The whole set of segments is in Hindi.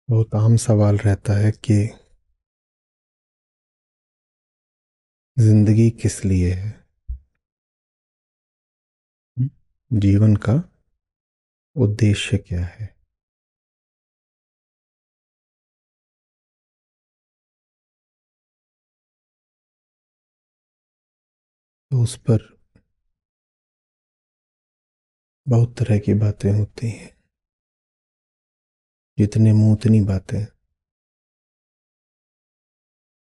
बहुत आम सवाल रहता है कि जिंदगी किस लिए है। जीवन का उद्देश्य क्या है। तो उस पर बहुत तरह की बातें होती हैं। जितने मुंह उतनी बातें।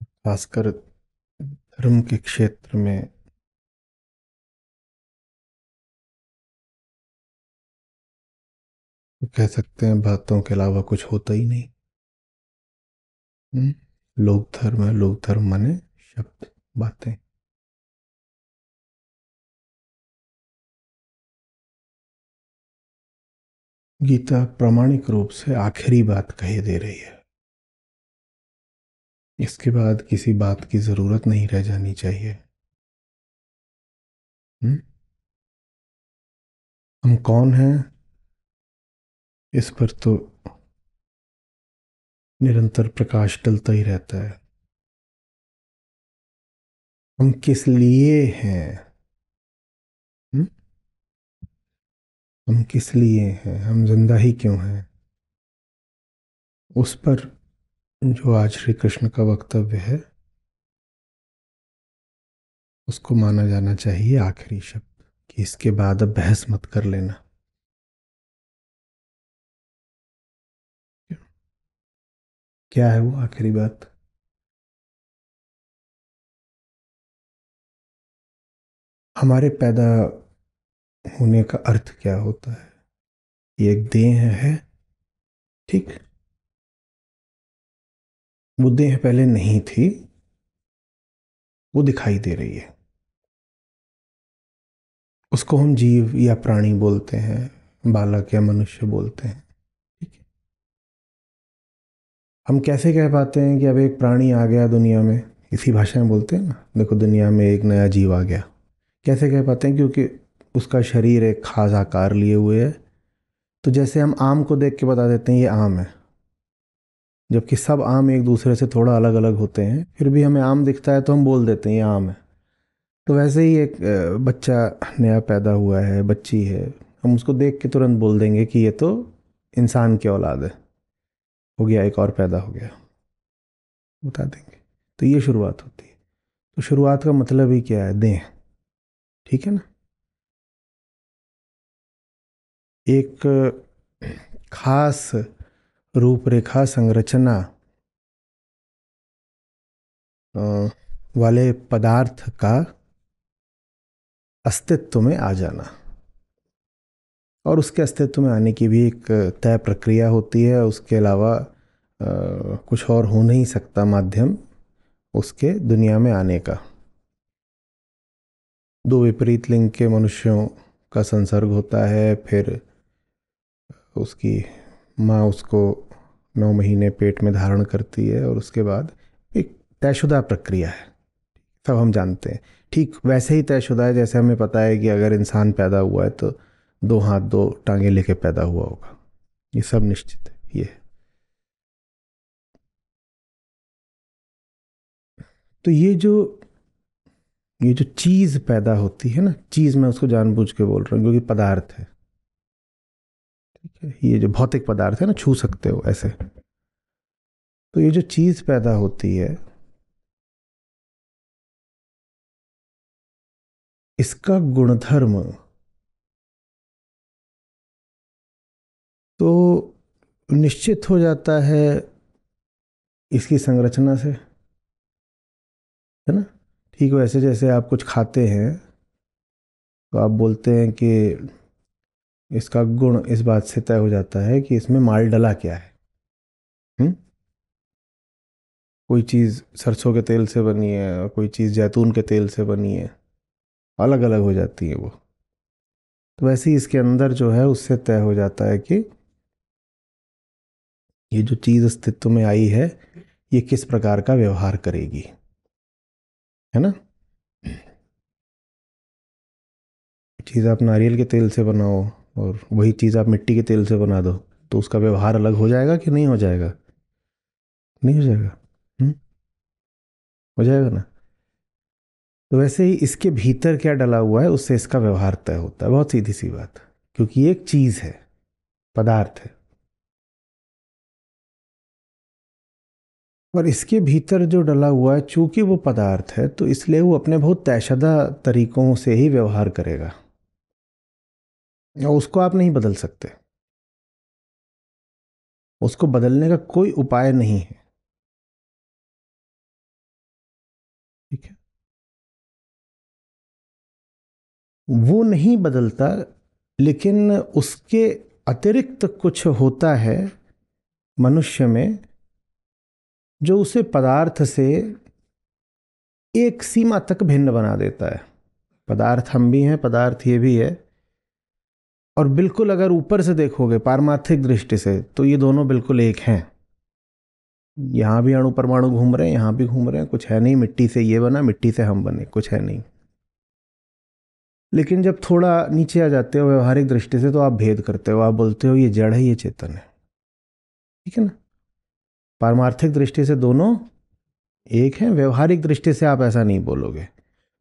खासकर धर्म के क्षेत्र में तो कह सकते हैं बातों के अलावा कुछ होता ही नहीं। हम्म? लोक धर्म है। लोक धर्म माने शब्द, बातें। गीता प्रामाणिक रूप से आखिरी बात कही दे रही है। इसके बाद किसी बात की जरूरत नहीं रह जानी चाहिए। हम्म? हम कौन हैं, इस पर तो निरंतर प्रकाश डलता ही रहता है। हम किस लिए हैं। हम्म? हम किस लिए हैं, हम जिंदा ही क्यों हैं। उस पर जो आज श्री कृष्ण का वक्तव्य है, उसको माना जाना चाहिए आखिरी शब्द, कि इसके बाद अब बहस मत कर लेना। क्या है वो आखिरी बात। हमारे पैदा होने का अर्थ क्या होता है। ये एक देह है, ठीक। वो देह पहले नहीं थी, वो दिखाई दे रही है। उसको हम जीव या प्राणी बोलते हैं, बालक या मनुष्य बोलते हैं। ठीक है। हम कैसे कह पाते हैं कि अब एक प्राणी आ गया दुनिया में। इसी भाषा में बोलते हैं ना, देखो दुनिया में एक नया जीव आ गया। कैसे कह पाते हैं, क्योंकि उसका शरीर एक खास आकार लिए हुए है। तो जैसे हम आम को देख के बता देते हैं ये आम है, जबकि सब आम एक दूसरे से थोड़ा अलग अलग होते हैं, फिर भी हमें आम दिखता है तो हम बोल देते हैं ये आम है। तो वैसे ही एक बच्चा नया पैदा हुआ है, बच्ची है, हम उसको देख के तुरंत बोल देंगे कि ये तो इंसान की औलाद है, हो गया एक और पैदा हो गया, बता देंगे। तो ये शुरुआत होती है। तो शुरुआत का मतलब ही क्या है, दें। ठीक है ना। एक खास रूपरेखा संरचना अ, वाले पदार्थ का अस्तित्व में आ जाना, और उसके अस्तित्व में आने की भी एक तय प्रक्रिया होती है। उसके अलावा कुछ और हो नहीं सकता माध्यम उसके दुनिया में आने का। दो विपरीत लिंग के मनुष्यों का संसर्ग होता है, फिर उसकी माँ उसको 9 महीने पेट में धारण करती है, और उसके बाद एक तयशुदा प्रक्रिया है, सब हम जानते हैं। ठीक वैसे ही तयशुदा है जैसे हमें पता है कि अगर इंसान पैदा हुआ है तो 2 हाथ 2 टांगे लेके पैदा हुआ होगा। ये सब निश्चित है ये। तो ये जो चीज पैदा होती है ना, चीज मैं उसको जानबूझ के बोल रहा हूँ क्योंकि पदार्थ है। ठीक है, ये जो भौतिक पदार्थ है ना, छू सकते हो ऐसे। तो ये जो चीज पैदा होती है, इसका गुणधर्म तो निश्चित हो जाता है इसकी संरचना से, है ना। ठीक वैसे जैसे आप कुछ खाते हैं तो आप बोलते हैं कि इसका गुण इस बात से तय हो जाता है कि इसमें माल डला क्या है। हुँ? कोई चीज़ सरसों के तेल से बनी है और कोई चीज़ जैतून के तेल से बनी है, अलग अलग हो जाती है वो। तो वैसे ही इसके अंदर जो है उससे तय हो जाता है कि ये जो चीज़ अस्तित्व में आई है, ये किस प्रकार का व्यवहार करेगी, है ना। चीज़ आप नारियल के तेल से बनाओ और वही चीज़ आप मिट्टी के तेल से बना दो, तो उसका व्यवहार अलग हो जाएगा कि नहीं हो जाएगा। नहीं हो जाएगा? हो जाएगा ना। तो वैसे ही इसके भीतर क्या डला हुआ है उससे इसका व्यवहार तय होता है। बहुत सीधी सी बात। क्योंकि ये एक चीज है, पदार्थ है, और इसके भीतर जो डला हुआ है चूंकि वो पदार्थ है तो इसलिए वो अपने बहुत तयशदा तरीकों से ही व्यवहार करेगा, और उसको आप नहीं बदल सकते। उसको बदलने का कोई उपाय नहीं है। ठीक है, वो नहीं बदलता, लेकिन उसके अतिरिक्त कुछ होता है मनुष्य में जो उसे पदार्थ से एक सीमा तक भिन्न बना देता है। पदार्थ हम भी हैं, पदार्थ ये भी है। और बिल्कुल अगर ऊपर से देखोगे पारमार्थिक दृष्टि से तो ये दोनों बिल्कुल एक हैं। यहाँ भी अणु परमाणु घूम रहे हैं, यहाँ भी घूम रहे हैं, कुछ है नहीं। मिट्टी से ये बना, मिट्टी से हम बने, कुछ है नहीं। लेकिन जब थोड़ा नीचे आ जाते हो व्यवहारिक दृष्टि से तो आप भेद करते हो, आप बोलते हो ये जड़ है, ये चेतन है। ठीक है ना। पारमार्थिक दृष्टि से दोनों एक हैं, व्यवहारिक दृष्टि से आप ऐसा नहीं बोलोगे।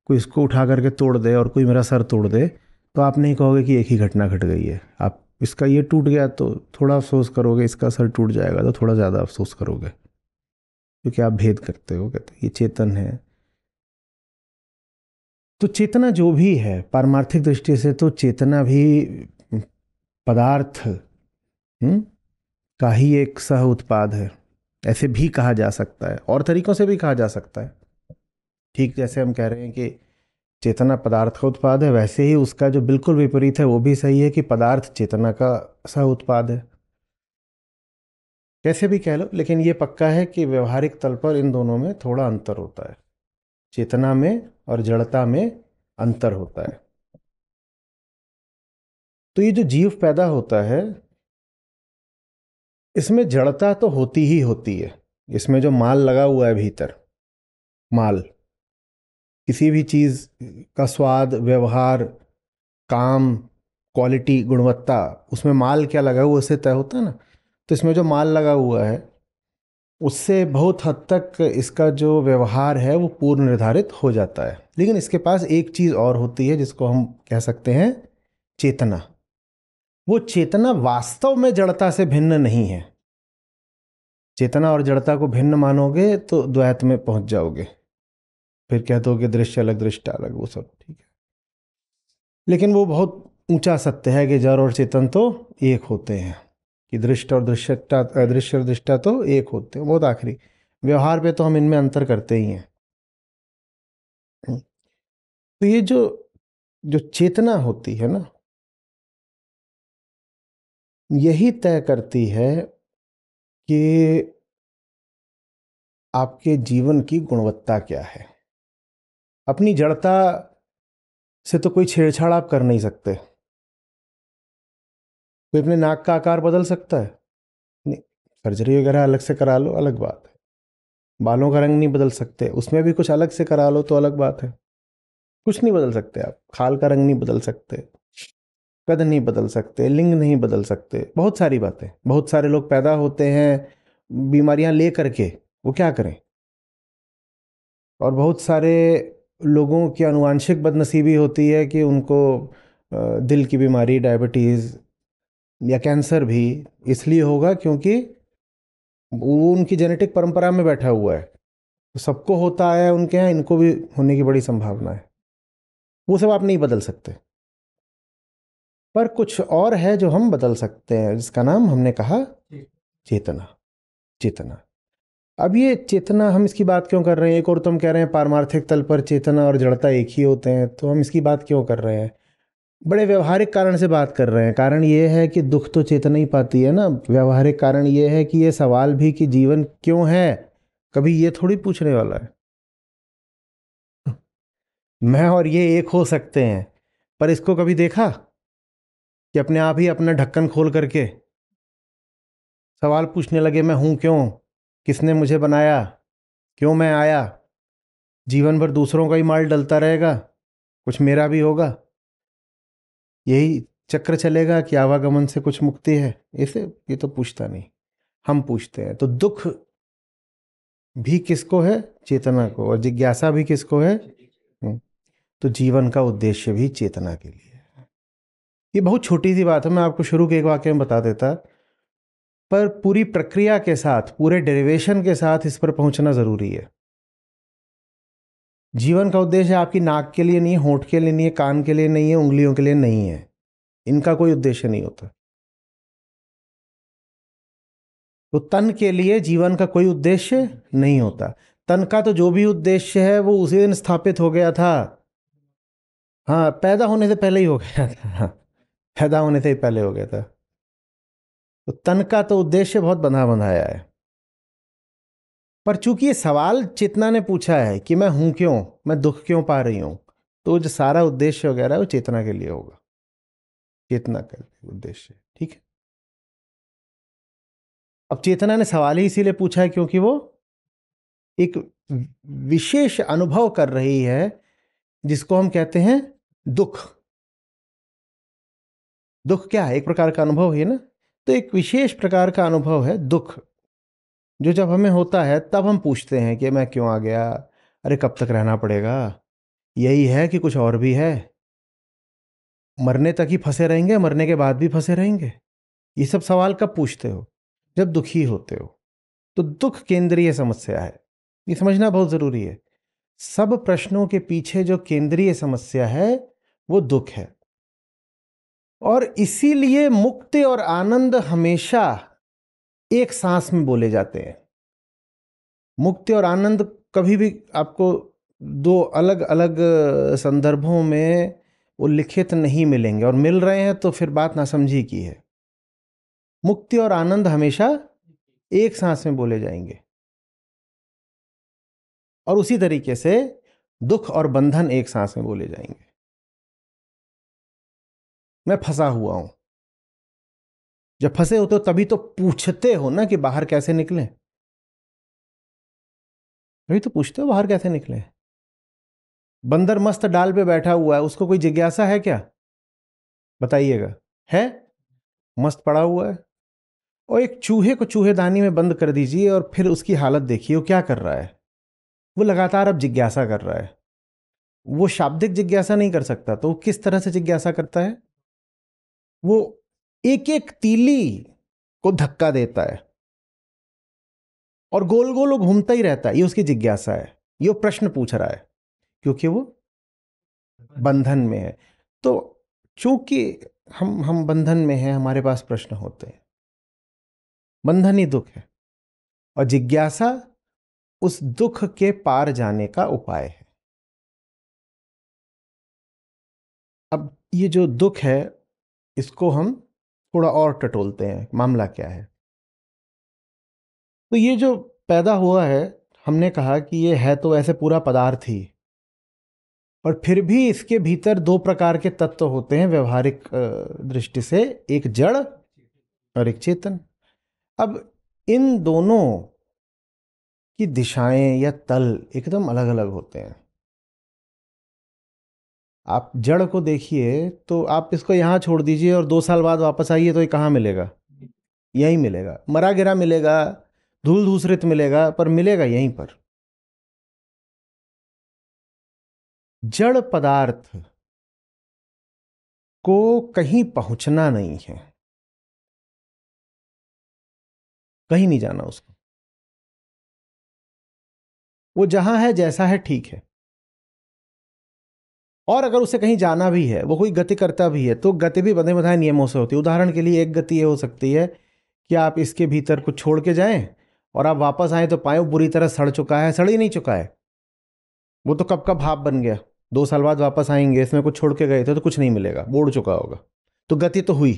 कोई इसको उठा करके तोड़ दे और कोई मेरा सर तोड़ दे तो आप नहीं कहोगे कि एक ही घटना घट गई है। आप इसका ये टूट गया तो थोड़ा अफसोस करोगे, इसका सर टूट जाएगा तो थोड़ा ज़्यादा अफसोस करोगे, क्योंकि आप भेद करते हो, कहते ये चेतन है। तो चेतना जो भी है पारमार्थिक दृष्टि से तो चेतना भी पदार्थ का ही एक सह उत्पाद है। ऐसे भी कहा जा सकता है, और तरीकों से भी कहा जा सकता है। ठीक जैसे हम कह रहे हैं कि चेतना पदार्थ का उत्पाद है, वैसे ही उसका जो बिल्कुल विपरीत है वो भी सही है कि पदार्थ चेतना का सह उत्पाद है। कैसे भी कह लो, लेकिन ये पक्का है कि व्यवहारिक तल पर इन दोनों में थोड़ा अंतर होता है। चेतना में और जड़ता में अंतर होता है। तो ये जो जीव पैदा होता है इसमें जड़ता तो होती ही होती है। इसमें जो माल लगा हुआ है भीतर, माल, किसी भी चीज का स्वाद, व्यवहार, काम, क्वालिटी, गुणवत्ता, उसमें माल क्या लगा हुआ उससे तय होता है ना। तो इसमें जो माल लगा हुआ है उससे बहुत हद तक इसका जो व्यवहार है वो पूर्व निर्धारित हो जाता है। लेकिन इसके पास एक चीज और होती है जिसको हम कह सकते हैं चेतना। वो चेतना वास्तव में जड़ता से भिन्न नहीं है। चेतना और जड़ता को भिन्न मानोगे तो द्वैत में पहुंच जाओगे, फिर कह दो कि दृश्य अलग दृष्टा अलग, वो सब ठीक है। लेकिन वो बहुत ऊंचा सत्य है कि जड़ और चेतन तो एक होते हैं, कि दृष्ट और दृश्यता, दृश्य और दृष्टा तो एक होते हैं। बहुत आखिरी व्यवहार पे तो हम इनमें अंतर करते ही हैं। तो ये जो जो चेतना होती है ना, यही तय करती है कि आपके जीवन की गुणवत्ता क्या है। अपनी जड़ता से तो कोई छेड़छाड़ आप कर नहीं सकते। कोई अपने नाक का आकार बदल सकता है? नहीं। सर्जरी वगैरह अलग से करा लो, अलग बात है। बालों का रंग नहीं बदल सकते, उसमें भी कुछ अलग से करा लो तो अलग बात है। कुछ नहीं बदल सकते आप, खाल का रंग नहीं बदल सकते, कद नहीं बदल सकते, लिंग नहीं बदल सकते, बहुत सारी बातें। बहुत सारे लोग पैदा होते हैं बीमारियां ले करके, वो क्या करें। और बहुत सारे लोगों की आनुवांशिक बदनसीबी होती है कि उनको दिल की बीमारी, डायबिटीज़ या कैंसर भी इसलिए होगा क्योंकि वो उनकी जेनेटिक परंपरा में बैठा हुआ है। तो सबको होता है उनके यहाँ, इनको भी होने की बड़ी संभावना है। वो सब आप नहीं बदल सकते। पर कुछ और है जो हम बदल सकते हैं, जिसका नाम हमने कहा चेतना। चेतना। अब ये चेतना, हम इसकी बात क्यों कर रहे हैं? एक और तुम कह रहे हैं पारमार्थिक तल पर चेतना और जड़ता एक ही होते हैं, तो हम इसकी बात क्यों कर रहे हैं? बड़े व्यवहारिक कारण से बात कर रहे हैं। कारण ये है कि दुख तो चेतना ही पाती है ना। व्यवहारिक कारण ये है कि ये सवाल भी कि जीवन क्यों है, कभी ये थोड़ी पूछने वाला है। मैं और ये एक हो सकते हैं, पर इसको कभी देखा कि अपने आप ही अपना ढक्कन खोल करके सवाल पूछने लगे, मैं हूं क्यों, किसने मुझे बनाया, क्यों मैं आया, जीवन भर दूसरों का ही माल डलता रहेगा, कुछ मेरा भी होगा, यही चक्र चलेगा कि आवागमन से कुछ मुक्ति है? इसे ये तो पूछता नहीं। हम पूछते हैं। तो दुख भी किसको है? चेतना को। और जिज्ञासा भी किसको है? तो जीवन का उद्देश्य भी चेतना के लिए है। ये बहुत छोटी सी बात है, मैं आपको शुरू के एक वाक्य में बता देता, पर पूरी प्रक्रिया के साथ, पूरे डेरिवेशन के साथ इस पर पहुंचना जरूरी है। जीवन का उद्देश्य आपकी नाक के लिए नहीं है, होंठ के लिए नहीं है, कान के लिए नहीं है, उंगलियों के लिए नहीं है। इनका कोई उद्देश्य नहीं होता। तो तन के लिए जीवन का कोई उद्देश्य नहीं होता। तन का तो जो भी उद्देश्य है वो उसी दिन स्थापित हो गया था। हाँ, पैदा होने से पहले ही हो गया था। हाँ, पैदा होने से ही पहले हो गया था। तो तन का तो उद्देश्य बहुत बंधा बंधाया है। पर चूंकि ये सवाल चेतना ने पूछा है कि मैं हूं क्यों, मैं दुख क्यों पा रही हूं, तो जो सारा उद्देश्य वगैरह है वो चेतना के लिए होगा। चेतना का उद्देश्य, ठीक है। अब चेतना ने सवाल ही इसीलिए पूछा है क्योंकि वो एक विशेष अनुभव कर रही है जिसको हम कहते हैं दुख। दुख क्या है? एक प्रकार का अनुभव है ना। तो एक विशेष प्रकार का अनुभव है दुख, जो जब हमें होता है तब हम पूछते हैं कि मैं क्यों आ गया, अरे कब तक रहना पड़ेगा, यही है कि कुछ और भी है, मरने तक ही फंसे रहेंगे, मरने के बाद भी फंसे रहेंगे। ये सब सवाल कब पूछते हो? जब दुखी होते हो। तो दुख केंद्रीय समस्या है, ये समझना बहुत जरूरी है। सब प्रश्नों के पीछे जो केंद्रीय समस्या है वो दुख है। और इसीलिए मुक्ति और आनंद हमेशा एक सांस में बोले जाते हैं। मुक्ति और आनंद कभी भी आपको दो अलग अलग संदर्भों में वो लिखित नहीं मिलेंगे, और मिल रहे हैं तो फिर बात नासमझी की है। मुक्ति और आनंद हमेशा एक सांस में बोले जाएंगे। और उसी तरीके से दुख और बंधन एक सांस में बोले जाएंगे। मैं फंसा हुआ हूं। जब फंसे होते हो तभी तो पूछते हो ना कि बाहर कैसे निकले। तभी तो पूछते हो बाहर कैसे निकले। बंदर मस्त डाल पे बैठा हुआ है, उसको कोई जिज्ञासा है क्या? बताइएगा, है? मस्त पड़ा हुआ है। और एक चूहे को चूहेदानी में बंद कर दीजिए और फिर उसकी हालत देखिए, वो क्या कर रहा है। वो लगातार अब जिज्ञासा कर रहा है। वो शाब्दिक जिज्ञासा नहीं कर सकता, तो वो किस तरह से जिज्ञासा करता है? वो एक एक तीली को धक्का देता है और गोल गोल वो घूमता ही रहता है। ये उसकी जिज्ञासा है, ये वो प्रश्न पूछ रहा है, क्योंकि वो बंधन में है। तो चूंकि हम बंधन में हैं, हमारे पास प्रश्न होते हैं। बंधन ही दुख है, और जिज्ञासा उस दुख के पार जाने का उपाय है। अब ये जो दुख है, इसको हम थोड़ा और टटोलते हैं, मामला क्या है। तो ये जो पैदा हुआ है, हमने कहा कि ये है तो ऐसे पूरा पदार्थ ही, और फिर भी इसके भीतर दो प्रकार के तत्व होते हैं व्यवहारिक दृष्टि से, एक जड़ और एक चेतन। अब इन दोनों की दिशाएं या तल एकदम अलग अलग होते हैं। आप जड़ को देखिए तो आप इसको यहां छोड़ दीजिए और 2 साल बाद वापस आइए तो ये कहाँ मिलेगा? यहीं मिलेगा। मरा गिरा मिलेगा, धूल धूसरित मिलेगा, पर मिलेगा यहीं पर। जड़ पदार्थ को कहीं पहुंचना नहीं है, कहीं नहीं जाना उसको। वो जहां है जैसा है ठीक है। और अगर उसे कहीं जाना भी है, वो कोई गति करता भी है, तो गति भी बंधे बंधाए नियमों से होती है। उदाहरण के लिए एक गति ये हो सकती है कि आप इसके भीतर कुछ छोड़ के जाएं और आप वापस आए तो पाए वो बुरी तरह सड़ चुका है। सड़ ही नहीं चुका है, वो तो कब का भाप बन गया। 2 साल बाद वापस आएंगे, इसमें कुछ छोड़ के गए थे तो कुछ नहीं मिलेगा, बोड़ चुका होगा। तो गति तो हुई,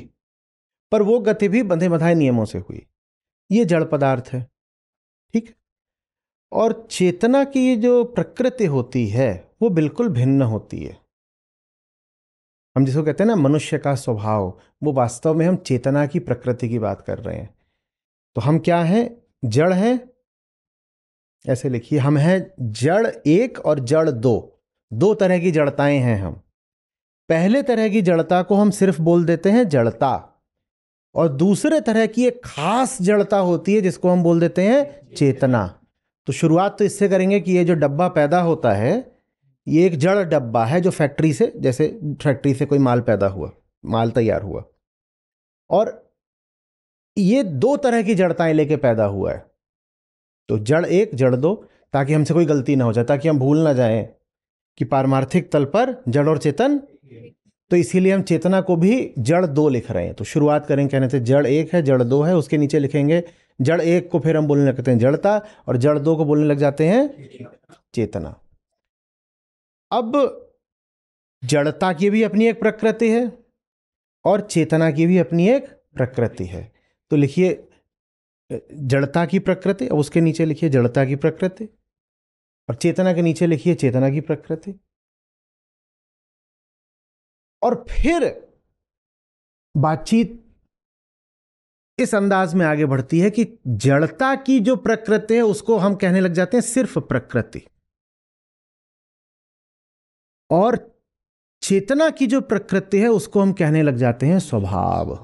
पर वो गति भी बंधे बंधाए नियमों से हुई। ये जड़ पदार्थ है, ठीक। और चेतना की जो प्रकृति होती है वो बिल्कुल भिन्न होती है। हम जिसको कहते हैं ना मनुष्य का स्वभाव, वो वास्तव में हम चेतना की प्रकृति की बात कर रहे हैं। तो हम क्या हैं? जड़ हैं। ऐसे लिखिए, हम हैं जड़ एक और जड़ दो। दो तरह की जड़ताएं हैं हम। पहले तरह की जड़ता को हम सिर्फ बोल देते हैं जड़ता, और दूसरे तरह की एक खास जड़ता होती है जिसको हम बोल देते हैं चेतना। तो शुरुआत तो इससे करेंगे कि ये जो डब्बा पैदा होता है ये एक जड़ डब्बा है जो फैक्ट्री से, जैसे फैक्ट्री से कोई माल पैदा हुआ, माल तैयार हुआ, और ये दो तरह की जड़ताएं लेके पैदा हुआ है। तो जड़ एक जड़ दो, ताकि हमसे कोई गलती ना हो जाए, ताकि हम भूल ना जाएं कि पारमार्थिक तल पर जड़ और चेतन, तो इसीलिए हम चेतना को भी जड़ दो लिख रहे हैं। तो शुरुआत करेंगे कहने से जड़ एक है जड़ दो है, उसके नीचे लिखेंगे जड़ एक को फिर हम बोलने लगते हैं जड़ता, और जड़ दो को बोलने लग जाते हैं चेतना। अब जड़ता की भी अपनी एक प्रकृति है और चेतना की भी अपनी एक प्रकृति है। तो लिखिए जड़ता की प्रकृति, और उसके नीचे लिखिए जड़ता की प्रकृति, और चेतना के नीचे लिखिए चेतना की प्रकृति। और फिर बातचीत इस अंदाज में आगे बढ़ती है कि जड़ता की जो प्रकृति है उसको हम कहने लग जाते हैं सिर्फ प्रकृति, और चेतना की जो प्रकृति है उसको हम कहने लग जाते हैं स्वभाव।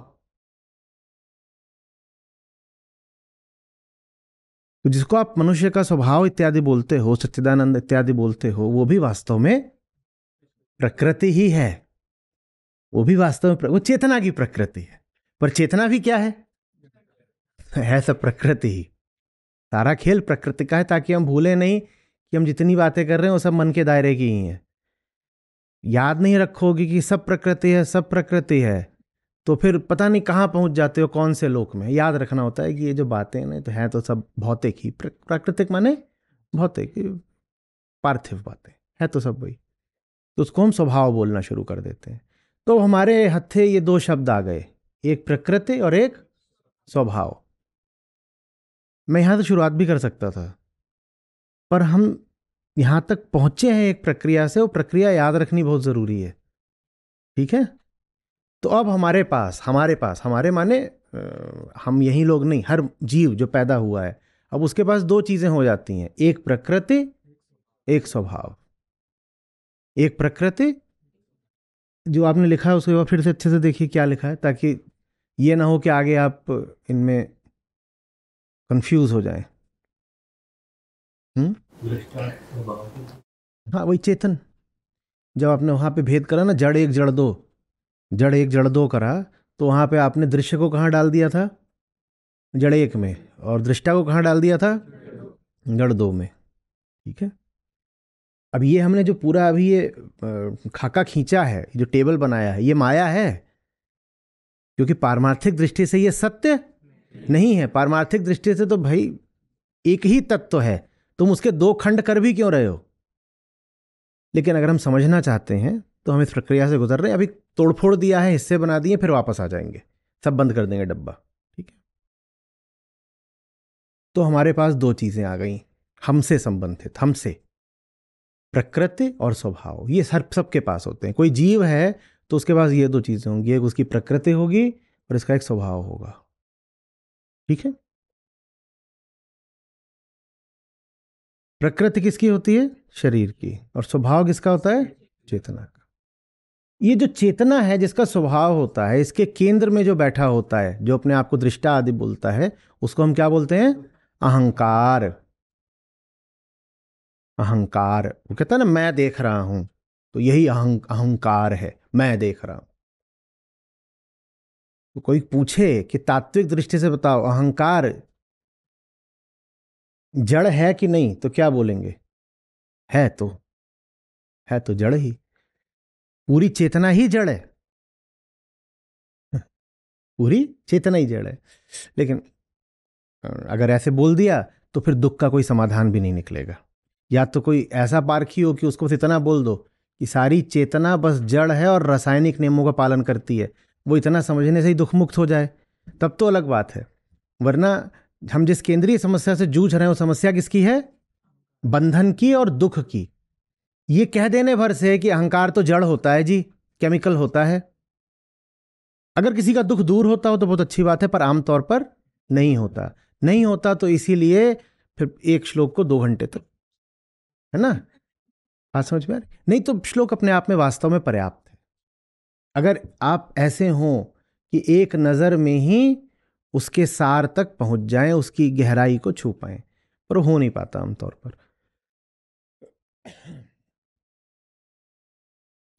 तो जिसको आप मनुष्य का स्वभाव इत्यादि बोलते हो, सच्चिदानंद इत्यादि बोलते हो, वो भी वास्तव में प्रकृति ही है। वो भी वास्तव में वो चेतना की प्रकृति है। पर चेतना भी क्या है सब प्रकृति ही। सारा खेल प्रकृति का है, ताकि हम भूले नहीं कि हम जितनी बातें कर रहे हैं वो सब मन के दायरे की ही हैं। याद नहीं रखोगे कि सब प्रकृति है, सब प्रकृति है, तो फिर पता नहीं कहाँ पहुंच जाते हो, कौन से लोक में। याद रखना होता है कि ये जो बातें नहीं तो हैं तो सब भौतिक ही, प्राकृतिक माने भौतिक, पार्थिव बातें है तो सब वही। तो उसको हम स्वभाव बोलना शुरू कर देते हैं। तो हमारे हत्थे ये दो शब्द आ गए, एक प्रकृति और एक स्वभाव। मैं यहां से शुरुआत भी कर सकता था, पर हम यहां तक पहुंचे हैं एक प्रक्रिया से, वो प्रक्रिया याद रखनी बहुत जरूरी है। ठीक है, तो अब हमारे पास हमारे माने हम यही लोग नहीं, हर जीव जो पैदा हुआ है, अब उसके पास दो चीजें हो जाती हैं, एक प्रकृति एक स्वभाव। एक प्रकृति जो आपने लिखा है उसके बाद फिर से अच्छे से देखिए क्या लिखा है, ताकि ये ना हो कि आगे आप इनमें कंफ्यूज हो जाए। हाँ वही चेतन, जब आपने वहां पे भेद करा ना, जड़ एक जड़ दो, जड़ एक जड़ दो करा, तो वहां पे आपने दृश्य को कहाँ डाल दिया था, जड़ एक में, और दृष्टा को कहाँ डाल दिया था, जड़ दो में। ठीक है, अब ये हमने जो पूरा अभी ये खाका खींचा है, जो टेबल बनाया है, ये माया है, क्योंकि पारमार्थिक दृष्टि से ये सत्य नहीं है। पारमार्थिक दृष्टि से तो भाई एक ही तत्व है, तुम उसके दो खंड कर भी क्यों रहे हो। लेकिन अगर हम समझना चाहते हैं तो हम इस प्रक्रिया से गुजर रहे हैं। अभी तोड़फोड़ दिया है, हिस्से बना दिए, फिर वापस आ जाएंगे, सब बंद कर देंगे डब्बा। ठीक है, तो हमारे पास दो चीजें आ गई हमसे संबंधित, हमसे, प्रकृति और स्वभाव। ये हर सबके पास होते हैं। कोई जीव है तो उसके पास ये दो चीजें होंगी, एक उसकी प्रकृति होगी और इसका एक स्वभाव होगा। ठीक है, प्रकृति किसकी होती है, शरीर की, और स्वभाव किसका होता है, चेतना का। ये जो चेतना है जिसका स्वभाव होता है, इसके केंद्र में जो बैठा होता है, जो अपने आप को दृष्टा आदि बोलता है, उसको हम क्या बोलते हैं, अहंकार। अहंकार, वो कहता है ना मैं देख रहा हूं, तो यही अहंकार है, मैं देख रहा हूं। तो कोई पूछे कि तात्विक दृष्टि से बताओ अहंकार जड़ है कि नहीं, तो क्या बोलेंगे, है तो, है तो जड़ ही, पूरी चेतना ही जड़ है, पूरी चेतना ही जड़ है। लेकिन अगर ऐसे बोल दिया तो फिर दुख का कोई समाधान भी नहीं निकलेगा। या तो कोई ऐसा पारखी हो कि उसको बस इतना बोल दो कि सारी चेतना बस जड़ है और रासायनिक नियमों का पालन करती है, वो इतना समझने से ही दुख मुक्त हो जाए, तब तो अलग बात है। वरना हम जिस केंद्रीय समस्या से जूझ रहे हैं वो समस्या किसकी है, बंधन की और दुख की। ये कह देने भर से कि अहंकार तो जड़ होता है जी, केमिकल होता है। अगर किसी का दुख दूर होता हो तो बहुत अच्छी बात है, पर आमतौर पर नहीं होता। नहीं होता तो इसीलिए फिर एक श्लोक को 2 घंटे तक, है ना, बात समझ में आ रही? नहीं तो श्लोक अपने आप में वास्तव में पर्याप्त है। अगर आप ऐसे हों कि एक नजर में ही उसके सार तक पहुंच जाएं, उसकी गहराई को छू पाएं। पर हो नहीं पाता आमतौर पर।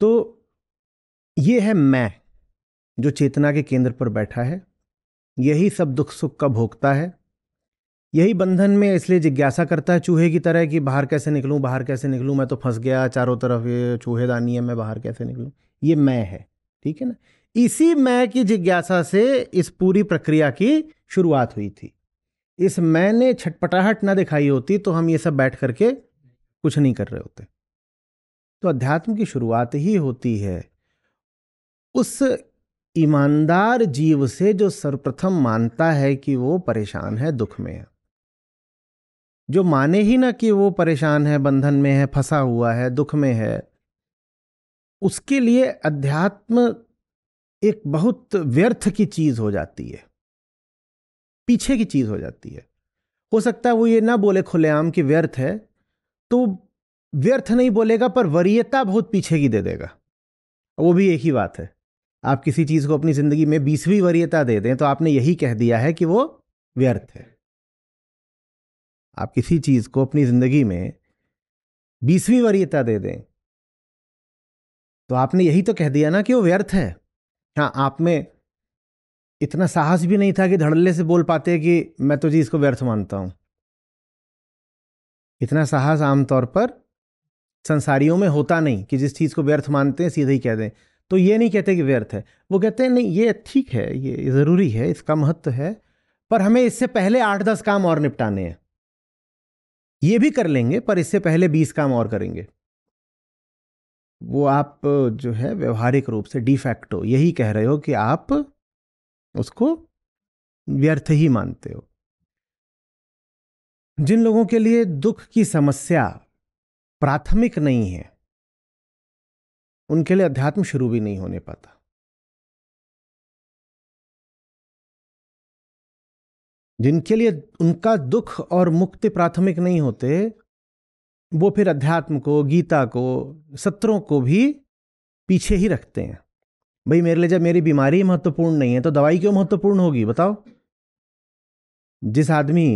तो ये है मैं, जो चेतना के केंद्र पर बैठा है, यही सब दुख सुख का भोगता है, यही बंधन में इसलिए जिज्ञासा करता है चूहे की तरह कि बाहर कैसे निकलूं, बाहर कैसे निकलूं, मैं तो फंस गया, चारों तरफ ये चूहेदानी है, मैं बाहर कैसे निकलूं। ये मैं है, ठीक है ना। इसी मैं की जिज्ञासा से इस पूरी प्रक्रिया की शुरुआत हुई थी। इस मैंने छटपटाहट ना दिखाई होती तो हम ये सब बैठ करके कुछ नहीं कर रहे होते। तो अध्यात्म की शुरुआत ही होती है उस ईमानदार जीव से जो सर्वप्रथम मानता है कि वो परेशान है, दुख में है। जो माने ही ना कि वो परेशान है, बंधन में है, फंसा हुआ है, दुख में है, उसके लिए अध्यात्म एक बहुत व्यर्थ की चीज हो जाती है, पीछे की चीज हो जाती है। हो सकता है वो ये ना बोले खुलेआम कि व्यर्थ है, तो व्यर्थ नहीं बोलेगा पर वरीयता बहुत पीछे की दे देगा। वो भी एक ही बात है। आप किसी चीज को अपनी जिंदगी में 20वीं वरीयता दे दें तो आपने यही कह दिया है कि वो व्यर्थ है। आप किसी चीज को अपनी जिंदगी में 20वीं वरीयता दे दें तो आपने यही तो कह दिया ना कि वो व्यर्थ है। हाँ, आप में इतना साहस भी नहीं था कि धड़ल्ले से बोल पाते कि मैं तो जी इसको व्यर्थ मानता हूं। इतना साहस आमतौर पर संसारियों में होता नहीं कि जिस चीज को व्यर्थ मानते हैं सीधे ही कह दें। तो ये नहीं कहते कि व्यर्थ है, वो कहते हैं नहीं ये ठीक है, ये जरूरी है, इसका महत्व है, पर हमें इससे पहले 8-10 काम और निपटाने हैं। ये भी कर लेंगे पर इससे पहले 20 काम और करेंगे। वो आप जो है व्यवहारिक रूप से डिफैक्टो यही कह रहे हो कि आप उसको व्यर्थ ही मानते हो। जिन लोगों के लिए दुख की समस्या प्राथमिक नहीं है उनके लिए अध्यात्म शुरू भी नहीं होने पाता। जिनके लिए उनका दुख और मुक्ति प्राथमिक नहीं होते, वो फिर अध्यात्म को, गीता को, सत्रों को भी पीछे ही रखते हैं। भाई मेरे लिए जब मेरी बीमारी महत्वपूर्ण नहीं है तो दवाई क्यों महत्वपूर्ण होगी बताओ। जिस आदमी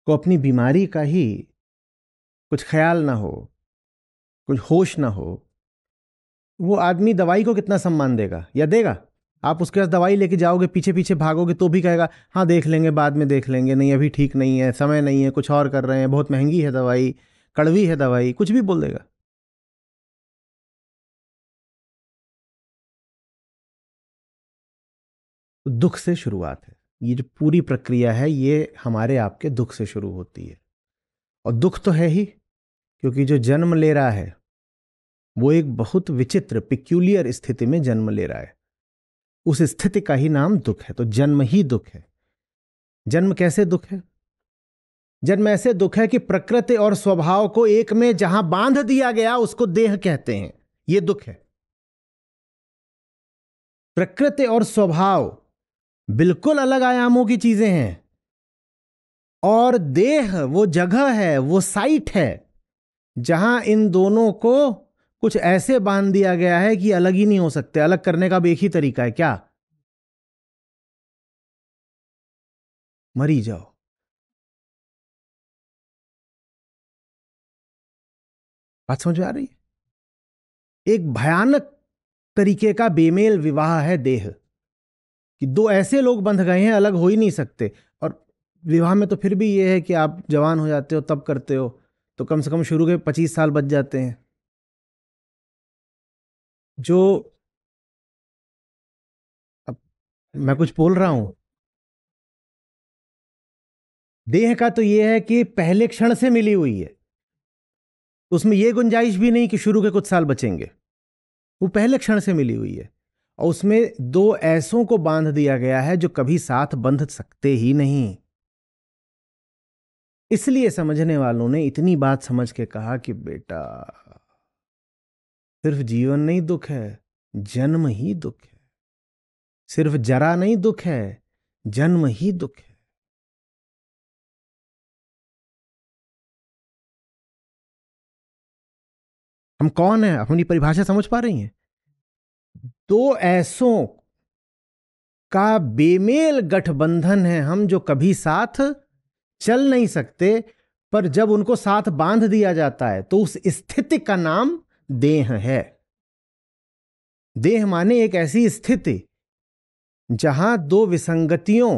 को अपनी बीमारी का ही कुछ ख्याल ना हो, कुछ होश ना हो, वो आदमी दवाई को कितना सम्मान देगा या देगा? आप उसके पास दवाई लेके जाओगे, पीछे पीछे भागोगे तो भी कहेगा हाँ देख लेंगे, बाद में देख लेंगे, नहीं अभी ठीक नहीं है, समय नहीं है, कुछ और कर रहे हैं, बहुत महंगी है दवाई, कड़वी है दवाई, कुछ भी बोल देगा। तो दुख से शुरुआत है। ये जो पूरी प्रक्रिया है ये हमारे आपके दुख से शुरू होती है। और दुख तो है ही, क्योंकि जो जन्म ले रहा है वो एक बहुत विचित्र पिक्यूलियर स्थिति में जन्म ले रहा है। उस स्थिति का ही नाम दुख है। तो जन्म ही दुख है। जन्म कैसे दुख है? जन्म ऐसे दुख है कि प्रकृति और स्वभाव को एक में जहां बांध दिया गया उसको देह कहते हैं, ये दुख है। प्रकृति और स्वभाव बिल्कुल अलग आयामों की चीजें हैं, और देह वो जगह है, वो साइट है जहां इन दोनों को कुछ ऐसे बांध दिया गया है कि अलग ही नहीं हो सकते। अलग करने का भी एक ही तरीका है, क्या? मरी जाओ। बात समझ में आ रही है? एक भयानक तरीके का बेमेल विवाह है देह, कि दो ऐसे लोग बंध गए हैं, अलग हो ही नहीं सकते। और विवाह में तो फिर भी ये है कि आप जवान हो जाते हो तब करते हो, तो कम से कम शुरू के 25 साल बच जाते हैं। जो अब मैं कुछ बोल रहा हूं, देह का तो ये है कि पहले क्षण से मिली हुई है, तो उसमें यह गुंजाइश भी नहीं कि शुरू के कुछ साल बचेंगे। वो पहले क्षण से मिली हुई है, और उसमें दो ऐसों को बांध दिया गया है जो कभी साथ बंध सकते ही नहीं। इसलिए समझने वालों ने इतनी बात समझ के कहा कि बेटा सिर्फ जीवन नहीं दुख है, जन्म ही दुख है। सिर्फ जरा नहीं दुख है, जन्म ही दुख है। हम कौन है, अपनी परिभाषा समझ पा रही हैं? दो ऐसों का बेमेल गठबंधन है हम, जो कभी साथ चल नहीं सकते, पर जब उनको साथ बांध दिया जाता है तो उस स्थिति का नाम देह है। देह माने एक ऐसी स्थिति जहां दो विसंगतियों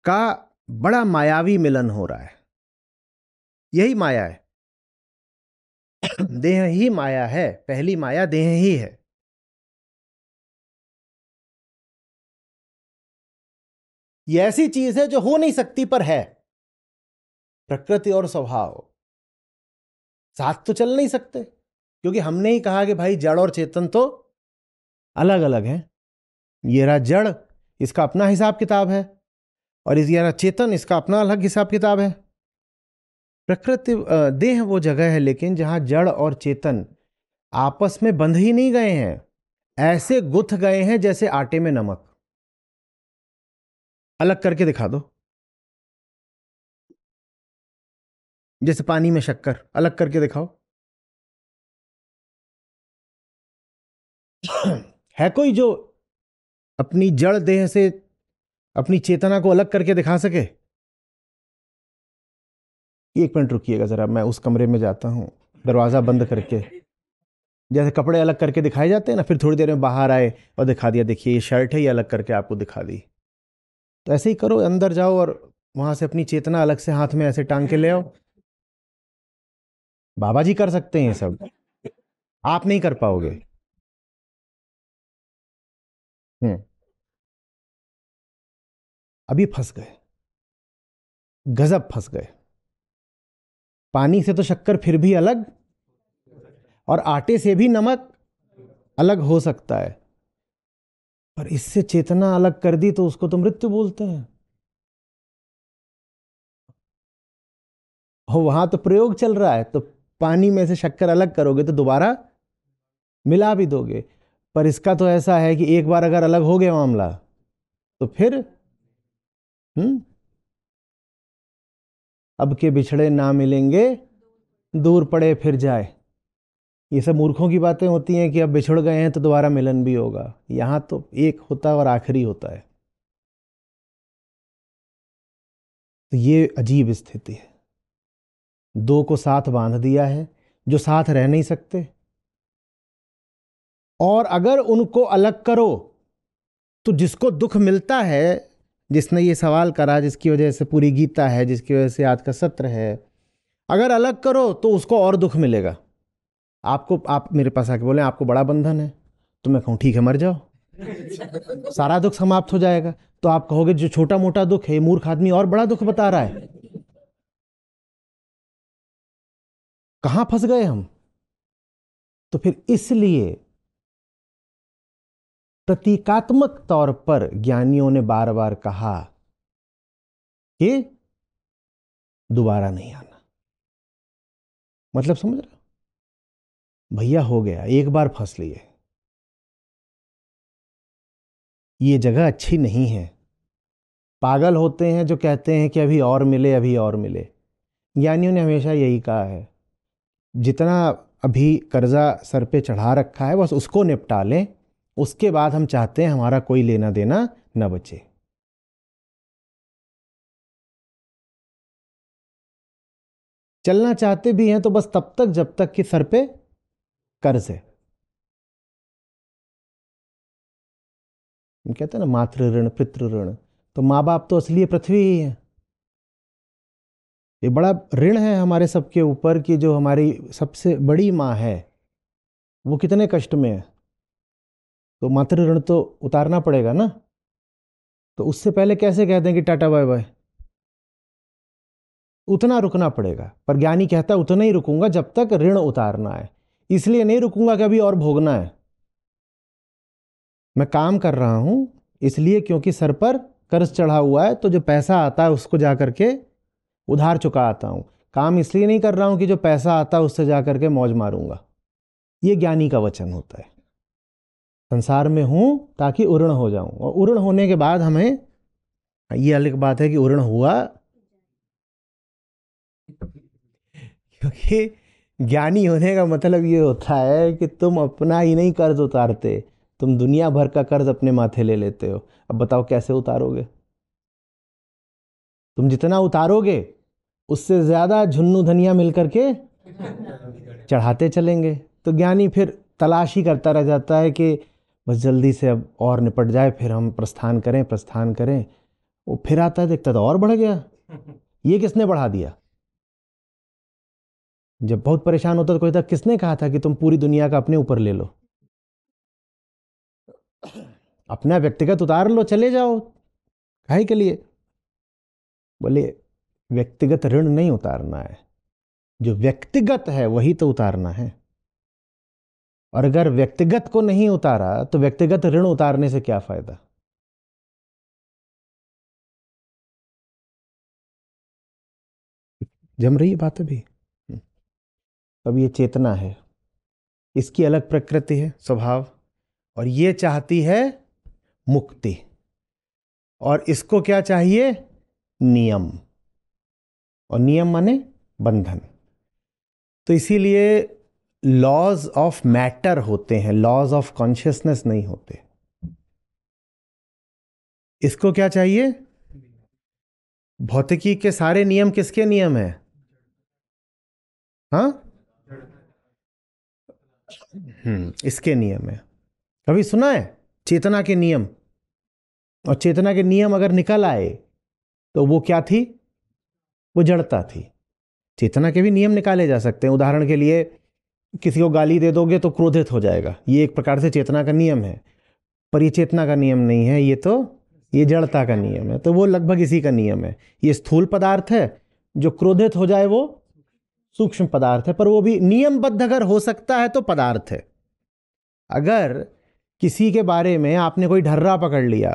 का बड़ा मायावी मिलन हो रहा है। यही माया है। देह ही माया है, पहली माया देह ही है। ये ऐसी चीज है जो हो नहीं सकती पर है। प्रकृति और स्वभाव साथ तो चल नहीं सकते, क्योंकि हमने ही कहा कि भाई जड़ और चेतन तो अलग अलग हैं। ये रहा जड़, इसका अपना हिसाब किताब है, और ये रहा चेतन, इसका अपना अलग हिसाब किताब है। प्रकृति देह वो जगह है लेकिन जहां जड़ और चेतन आपस में बंध ही नहीं गए हैं, ऐसे गुथ गए हैं जैसे आटे में नमक। अलग करके दिखा दो, जैसे पानी में शक्कर, अलग करके दिखाओ। है कोई जो अपनी जड़ देह से अपनी चेतना को अलग करके दिखा सके? एक मिनट रुकिएगा जरा, मैं उस कमरे में जाता हूं, दरवाजा बंद करके। जैसे कपड़े अलग करके दिखाए जाते हैं ना, फिर थोड़ी देर में बाहर आए और दिखा दिया, देखिए ये शर्ट है, ये अलग करके आपको दिखा दी। तो ऐसे ही करो, अंदर जाओ और वहां से अपनी चेतना अलग से हाथ में ऐसे टांग के ले आओ। बाबा जी कर सकते हैं ये सब, आप नहीं कर पाओगे। हम्म। अभी फंस गए, गजब फंस गए। पानी से तो शक्कर फिर भी अलग, और आटे से भी नमक अलग हो सकता है, पर इससे चेतना अलग कर दी तो उसको तो मृत्यु बोलते हैं। और वहां तो प्रयोग चल रहा है, तो पानी में से शक्कर अलग करोगे तो दोबारा मिला भी दोगे। पर इसका तो ऐसा है कि एक बार अगर अलग हो गया मामला तो फिर हम्म, अब के बिछड़े ना मिलेंगे, दूर पड़े फिर जाए। ये सब मूर्खों की बातें होती हैं कि अब बिछड़ गए हैं तो दोबारा मिलन भी होगा। यहां तो एक होता है और आखिरी होता है। तो ये अजीब स्थिति है, दो को साथ बांध दिया है जो साथ रह नहीं सकते, और अगर उनको अलग करो तो जिसको दुख मिलता है, जिसने ये सवाल करा, जिसकी वजह से पूरी गीता है, जिसकी वजह से आज का सत्र है, अगर अलग करो तो उसको और दुख मिलेगा। आपको, आप मेरे पास आके बोले आपको बड़ा बंधन है, तो मैं कहूँ ठीक है मर जाओ, सारा दुख समाप्त हो जाएगा। तो आप कहोगे जो छोटा मोटा दुख है, मूर्ख आदमी और बड़ा दुख बता रहा है। कहां फंस गए हम? तो फिर इसलिए प्रतीकात्मक तौर पर ज्ञानियों ने बार बार कहा कि दोबारा नहीं आना। मतलब समझ रहे हो भैया, हो गया, एक बार फंस लिए, ये जगह अच्छी नहीं है। पागल होते हैं जो कहते हैं कि अभी और मिले, अभी और मिले। ज्ञानियों ने हमेशा यही कहा है, जितना अभी कर्जा सर पे चढ़ा रखा है बस उसको निपटा लें, उसके बाद हम चाहते हैं हमारा कोई लेना देना न बचे। चलना चाहते भी हैं तो बस तब तक जब तक कि सर पे कर्ज है। हम कहते हैं ना मातृ ऋण पितृ ऋण, तो माँ बाप तो असली पृथ्वी ही है। ये बड़ा ऋण है हमारे सबके ऊपर कि जो हमारी सबसे बड़ी माँ है वो कितने कष्ट में है, तो मातृ ऋण तो उतारना पड़ेगा ना। तो उससे पहले कैसे कहते हैं कि टाटा बाय बाय, उतना रुकना पड़ेगा। पर ज्ञानी कहता है उतना ही रुकूंगा जब तक ऋण उतारना है, इसलिए नहीं रुकूंगा कि अभी और भोगना है। मैं काम कर रहा हूं इसलिए क्योंकि सर पर कर्ज चढ़ा हुआ है, तो जो पैसा आता है उसको जा करके उधार चुका आता हूं। काम इसलिए नहीं कर रहा हूं कि जो पैसा आता है उससे जा करके मौज मारूंगा। ये ज्ञानी का वचन होता है। संसार में हूं ताकि उऋण हो जाऊं, और उऋण होने के बाद हमें ये अलग बात है कि उऋण हुआ, क्योंकि ज्ञानी होने का मतलब ये होता है कि तुम अपना ही नहीं कर्ज उतारते, तुम दुनिया भर का कर्ज अपने माथे ले लेते हो। अब बताओ कैसे उतारोगे? तुम जितना उतारोगे उससे ज्यादा झुन्नू धनिया मिलकर के चढ़ाते चलेंगे। तो ज्ञानी फिर तलाश ही करता रह जाता है कि बस जल्दी से अब और निपट जाए, फिर हम प्रस्थान करें प्रस्थान करें। वो फिर आता है, देखता तो और बढ़ गया। ये किसने बढ़ा दिया? जब बहुत परेशान होता तो कोई था, किसने कहा था कि तुम पूरी दुनिया का अपने ऊपर ले लो? अपना व्यक्तिगत उतार लो, चले जाओ, काहे के लिए? बोले व्यक्तिगत ऋण नहीं उतारना है, जो व्यक्तिगत है वही तो उतारना है। और अगर व्यक्तिगत को नहीं उतारा तो व्यक्तिगत ऋण उतारने से क्या फायदा? जम रही है बात अभी? अब ये चेतना है, इसकी अलग प्रकृति है, स्वभाव, और ये चाहती है मुक्ति। और इसको क्या चाहिए? नियम। और नियम माने बंधन। तो इसीलिए लॉज ऑफ मैटर होते हैं, लॉज ऑफ कॉन्शियसनेस नहीं होते। इसको क्या चाहिए? भौतिकी के सारे नियम किसके नियम है? हाँ, इसके नियम है। कभी सुना है चेतना के नियम? और चेतना के नियम अगर निकल आए तो वो क्या थी? वो जड़ता थी। चेतना के भी नियम निकाले जा सकते हैं। उदाहरण के लिए, किसी को गाली दे दोगे तो क्रोधित हो जाएगा, ये एक प्रकार से चेतना का नियम है। पर ये चेतना का नियम नहीं है, ये जड़ता का नियम है। तो वो लगभग इसी का नियम है। ये स्थूल पदार्थ है, जो क्रोधित हो जाए वो सूक्ष्म पदार्थ है। पर वो भी नियमबद्ध अगर हो सकता है तो पदार्थ है। अगर किसी के बारे में आपने कोई ढर्रा पकड़ लिया,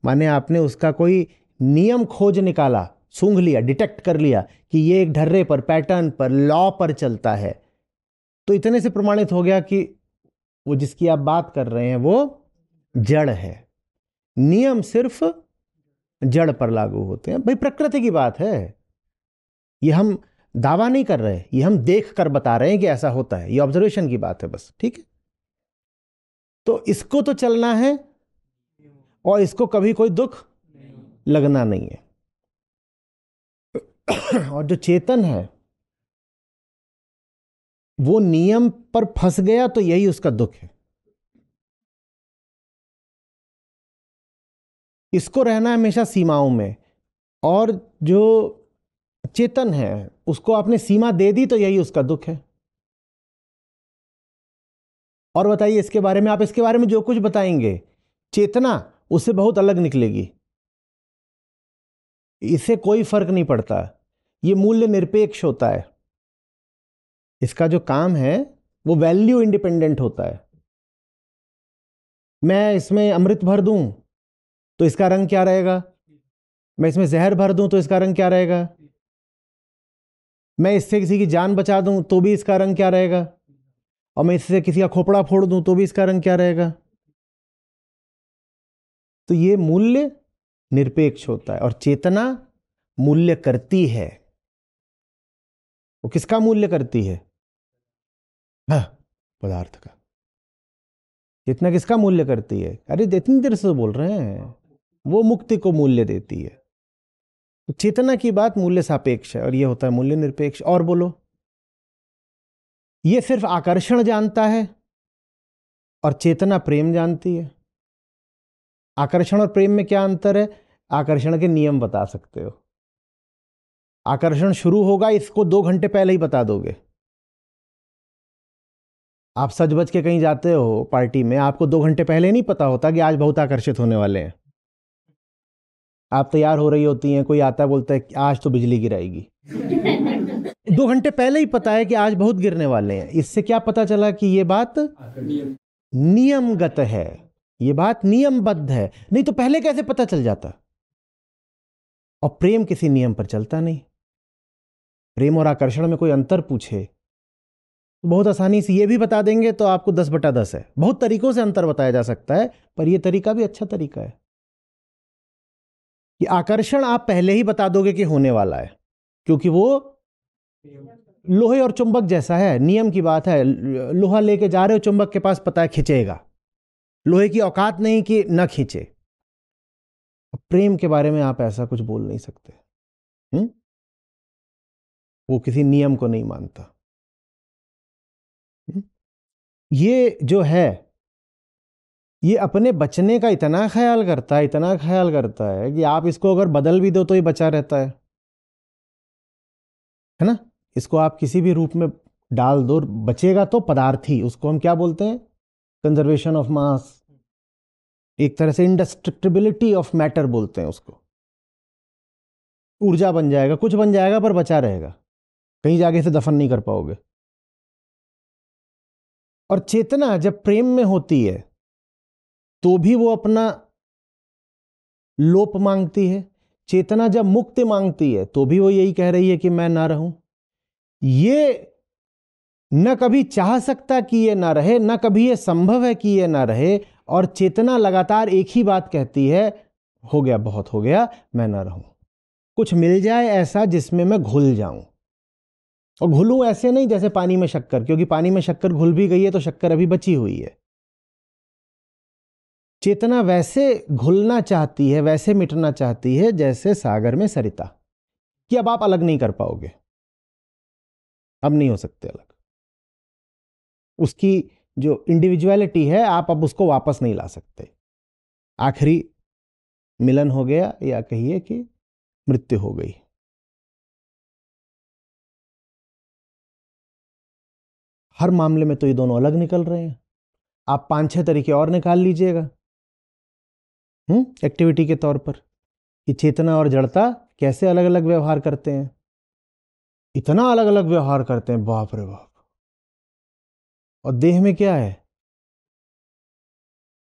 माने आपने उसका कोई नियम खोज निकाला, सूंघ लिया, डिटेक्ट कर लिया कि ये एक ढर्रे पर, पैटर्न पर, लॉ पर चलता है, तो इतने से प्रमाणित हो गया कि वो जिसकी आप बात कर रहे हैं वो जड़ है। नियम सिर्फ जड़ पर लागू होते हैं। भाई प्रकृति की बात है, ये हम दावा नहीं कर रहे, ये हम देख कर बता रहे हैं कि ऐसा होता है। ये ऑब्जर्वेशन की बात है बस, ठीक है? तो इसको तो चलना है और इसको कभी कोई दुख लगना नहीं है। और जो चेतन है वो नियम पर फंस गया तो यही उसका दुख है। इसको रहना है हमेशा सीमाओं में। और जो चेतन है उसको आपने सीमा दे दी तो यही उसका दुख है। और बताइए इसके बारे में, आप इसके बारे में जो कुछ बताएंगे, चेतना उससे बहुत अलग निकलेगी। इससे कोई फर्क नहीं पड़ता, ये मूल्य निरपेक्ष होता है। इसका जो काम है वो वैल्यू इंडिपेंडेंट होता है। मैं इसमें अमृत भर दूं तो इसका रंग क्या रहेगा? मैं इसमें जहर भर दूं तो इसका रंग क्या रहेगा? मैं इससे किसी की जान बचा दूं तो भी इसका रंग क्या रहेगा? और मैं इससे किसी का खोपड़ा फोड़ दूं तो भी इसका रंग क्या रहेगा? तो ये मूल्य निरपेक्ष होता है। और चेतना मूल्य करती है। वो किसका मूल्य करती है? हाँ, पदार्थ का। चेतना किसका मूल्य करती है? अरे इतनी देर से बोल रहे हैं, वो मुक्ति को मूल्य देती है। तो चेतना की बात मूल्य सापेक्ष है और ये होता है मूल्य निरपेक्ष। और बोलो, ये सिर्फ आकर्षण जानता है और चेतना प्रेम जानती है। आकर्षण और प्रेम में क्या अंतर है? आकर्षण के नियम बता सकते हो। आकर्षण शुरू होगा इसको 2 घंटे पहले ही बता दोगे। आप सज बज के कहीं जाते हो पार्टी में, आपको 2 घंटे पहले नहीं पता होता कि आज बहुत आकर्षित होने वाले हैं। आप तैयार हो रही होती हैं, कोई आता है बोलता है कि आज तो बिजली गिराएगी। 2 घंटे पहले ही पता है कि आज बहुत गिरने वाले हैं। इससे क्या पता चला कि ये बात नियमगत है, ये बात नियमबद्ध है। नहीं तो पहले कैसे पता चल जाता? और प्रेम किसी नियम पर चलता नहीं। प्रेम और आकर्षण में कोई अंतर पूछे तो बहुत आसानी से ये भी बता देंगे तो आपको 10/10 है। बहुत तरीकों से अंतर बताया जा सकता है, पर यह तरीका भी अच्छा तरीका है कि आकर्षण आप पहले ही बता दोगे कि होने वाला है, क्योंकि वो लोहे और चुंबक जैसा है। नियम की बात है, लोहा लेके जा रहे हो, चुंबक के पास पता है खिंचेगा। लोहे की औकात नहीं कि न खींचे। प्रेम के बारे में आप ऐसा कुछ बोल नहीं सकते। वो किसी नियम को नहीं मानता। ये जो है, ये अपने बचने का इतना ख्याल करता है, इतना ख्याल करता है कि आप इसको अगर बदल भी दो तो ये बचा रहता है ना। इसको आप किसी भी रूप में डाल दो, बचेगा तो पदार्थी। उसको हम क्या बोलते हैं? Conservation of mass. एक तरह से इंडेस्ट्रक्टिबिलिटी ऑफ मैटर बोलते हैं उसको। ऊर्जा बन जाएगा, कुछ बन जाएगा पर बचा रहेगा, कहीं जाके इसे दफन नहीं कर पाओगे। और चेतना जब प्रेम में होती है तो भी वो अपना लोप मांगती है। चेतना जब मुक्ति मांगती है तो भी वो यही कह रही है कि मैं ना रहूं। ये न कभी चाह सकता कि ये ना रहे, न कभी ये संभव है कि ये ना रहे। और चेतना लगातार एक ही बात कहती है, हो गया, बहुत हो गया, मैं ना रहूं। कुछ मिल जाए ऐसा जिसमें मैं घुल जाऊं। और घुलूं ऐसे नहीं जैसे पानी में शक्कर, क्योंकि पानी में शक्कर घुल भी गई है तो शक्कर अभी बची हुई है। चेतना वैसे घुलना चाहती है, वैसे मिटना चाहती है जैसे सागर में सरिता, कि अब आप अलग नहीं कर पाओगे, अब नहीं हो सकते अलग। उसकी जो इंडिविजुअलिटी है, आप अब उसको वापस नहीं ला सकते। आखिरी मिलन हो गया, या कहिए कि मृत्यु हो गई। हर मामले में तो ये दोनों अलग निकल रहे हैं। आप 5-6 तरीके और निकाल लीजिएगा एक्टिविटी के तौर पर, कि चेतना और जड़ता कैसे अलग अलग व्यवहार करते हैं। इतना अलग अलग व्यवहार करते हैं, बाप रे बाप। और देह में क्या है?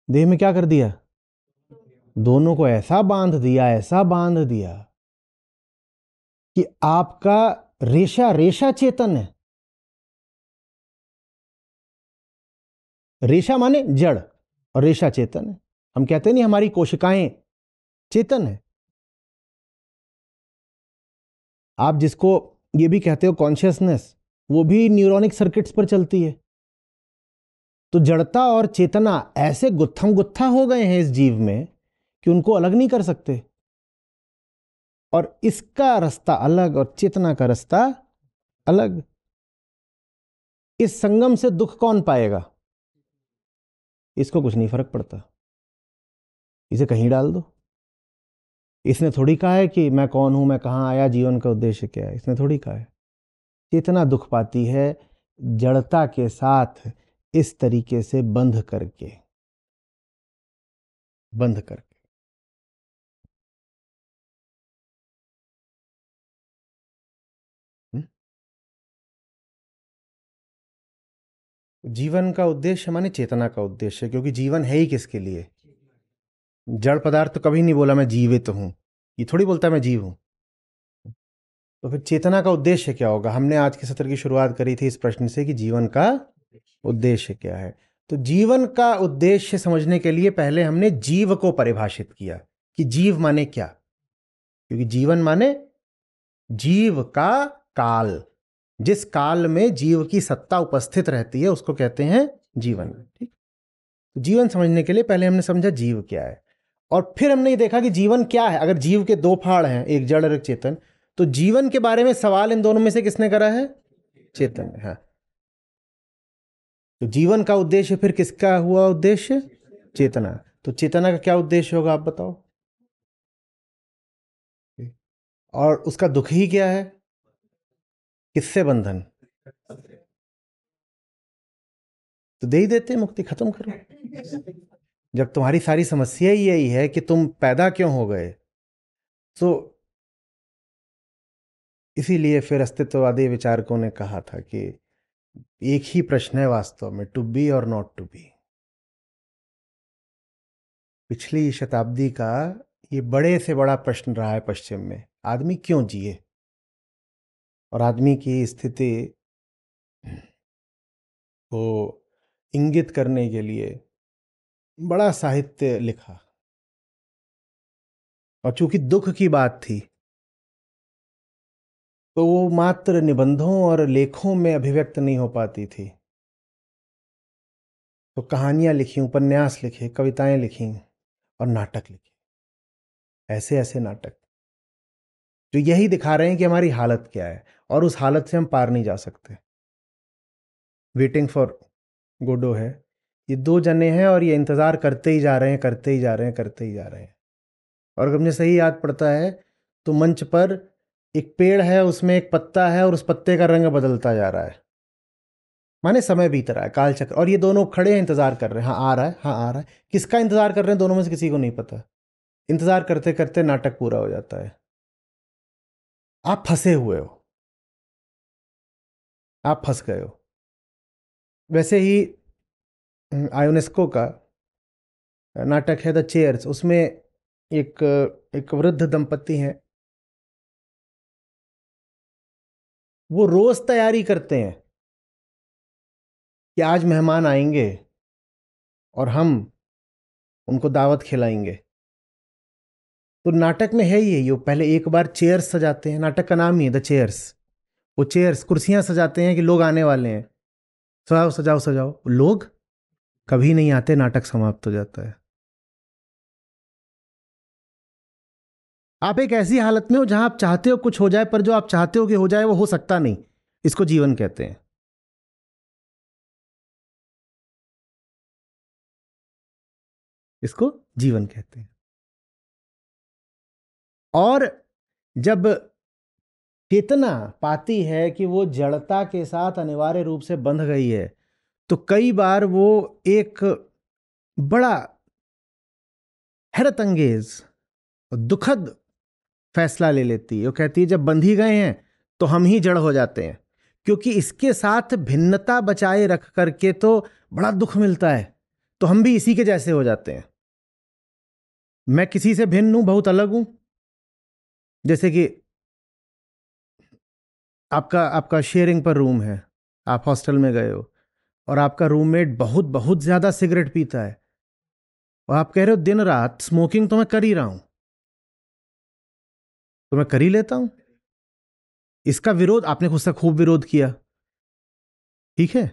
देह में क्या कर दिया? दोनों को ऐसा बांध दिया, ऐसा बांध दिया कि आपका रेशा रेशा चेतन है। रेशा माने जड़, और रेशा चेतन है। हम कहते नहीं हमारी कोशिकाएं चेतन है। आप जिसको ये भी कहते हो कॉन्शियसनेस, वो भी न्यूरॉनिक सर्किट्स पर चलती है। तो जड़ता और चेतना ऐसे गुत्थम गुत्था हो गए हैं इस जीव में कि उनको अलग नहीं कर सकते। और इसका रास्ता अलग और चेतना का रास्ता अलग। इस संगम से दुख कौन पाएगा? इसको कुछ नहीं फर्क पड़ता, इसे कहीं डाल दो। इसने थोड़ी कहा है कि मैं कौन हूं, मैं कहां आया, जीवन का उद्देश्य क्या है। इसने थोड़ी कहा है। चेतना दुख पाती है जड़ता के साथ इस तरीके से बंध करके, बंध करके। जीवन का उद्देश्य माने चेतना का उद्देश्य, क्योंकि जीवन है ही किसके लिए? जड़ पदार्थ तो कभी नहीं बोला मैं जीवित हूं, ये थोड़ी बोलता मैं जीव हूं। तो फिर चेतना का उद्देश्य क्या होगा? हमने आज के सत्र की शुरुआत करी थी इस प्रश्न से कि जीवन का उद्देश्य क्या है। तो जीवन का उद्देश्य समझने के लिए पहले हमने जीव को परिभाषित किया कि जीव माने क्या। क्योंकि जीवन माने जीव का काल, जिस काल में जीव की सत्ता उपस्थित रहती है उसको कहते हैं जीवन। ठीक। तो जीवन समझने के लिए पहले हमने समझा जीव क्या है, और फिर हमने ये देखा कि जीवन क्या है। अगर जीव के दो फाड़ हैं, एक जड़ और एक चेतन, तो जीवन के बारे में सवाल इन दोनों में से किसने करा है? चेतन ने। हाँ, तो जीवन का उद्देश्य फिर किसका हुआ उद्देश्य? चेतना। तो चेतना का क्या उद्देश्य होगा, आप बताओ। और उसका दुख ही क्या है? किससे बंधन? तो दे ही देते, मुक्ति खत्म करो। जब तुम्हारी सारी समस्या ही यही है कि तुम पैदा क्यों हो गए, तो इसीलिए फिर अस्तित्ववादी विचारकों ने कहा था कि एक ही प्रश्न है वास्तव में, टू बी और नॉट टू बी। पिछली शताब्दी का ये बड़े से बड़ा प्रश्न रहा है पश्चिम में, आदमी क्यों जिए। और आदमी की स्थिति को इंगित करने के लिए बड़ा साहित्य लिखा। और चूंकि दुख की बात थी तो वो मात्र निबंधों और लेखों में अभिव्यक्त नहीं हो पाती थी। तो कहानियां लिखी, उपन्यास लिखे, कविताएं लिखी और नाटक लिखे, ऐसे ऐसे नाटक। जो यही दिखा रहे हैं कि हमारी हालत क्या है, और उस हालत से हम पार नहीं जा सकते। वेटिंग फॉर गोडो है, ये दो जने हैं और ये इंतजार करते ही जा रहे हैं, करते ही जा रहे हैं, करते ही जा रहे हैं। और अगर मुझे सही याद पड़ता है तो मंच पर एक पेड़ है, उसमें एक पत्ता है और उस पत्ते का रंग बदलता जा रहा है, माने समय बीत रहा है, काल चक्र। और ये दोनों खड़े हैं, इंतजार कर रहे हैं, हाँ आ रहा है, हाँ आ रहा है। किसका इंतजार कर रहे हैं दोनों में से किसी को नहीं पता। इंतजार करते करते नाटक पूरा हो जाता है। आप फंसे हुए हो, आप फंस गए हो। वैसे ही आयोनेस्को का नाटक है द चेयर्स, उसमें एक एक वृद्ध दंपति हैं, वो रोज तैयारी करते हैं कि आज मेहमान आएंगे और हम उनको दावत खिलाएंगे। तो नाटक में है ही वो पहले एक बार चेयर्स सजाते हैं, नाटक का नाम ही है द चेयर्स। वो चेयर्स, कुर्सियां सजाते हैं कि लोग आने वाले हैं, सजाओ सजाओ सजाओ। लोग कभी नहीं आते, नाटक समाप्त हो जाता है। आप एक ऐसी हालत में हो जहां आप चाहते हो कुछ हो जाए, पर जो आप चाहते हो कि हो जाए वो हो सकता नहीं। इसको जीवन कहते हैं। इसको जीवन कहते हैं। और जब चेतना पाती है कि वो जड़ता के साथ अनिवार्य रूप से बंध गई है, तो कई बार वो एक बड़ा हैरत अंगेज और दुखद फैसला ले लेती है। वो कहती है जब बंध ही गए हैं तो हम ही जड़ हो जाते हैं, क्योंकि इसके साथ भिन्नता बचाए रख करके तो बड़ा दुख मिलता है, तो हम भी इसी के जैसे हो जाते हैं। मैं किसी से भिन्न हूं, बहुत अलग हूं। जैसे कि आपका आपका शेयरिंग पर रूम है, आप हॉस्टल में गए हो और आपका रूममेट बहुत बहुत ज्यादा सिगरेट पीता है, और आप कह रहे हो दिन रात स्मोकिंग तो मैं कर ही रहा हूं, तो मैं कर ही लेता हूं। इसका विरोध आपने खुद से खूब विरोध किया, ठीक है।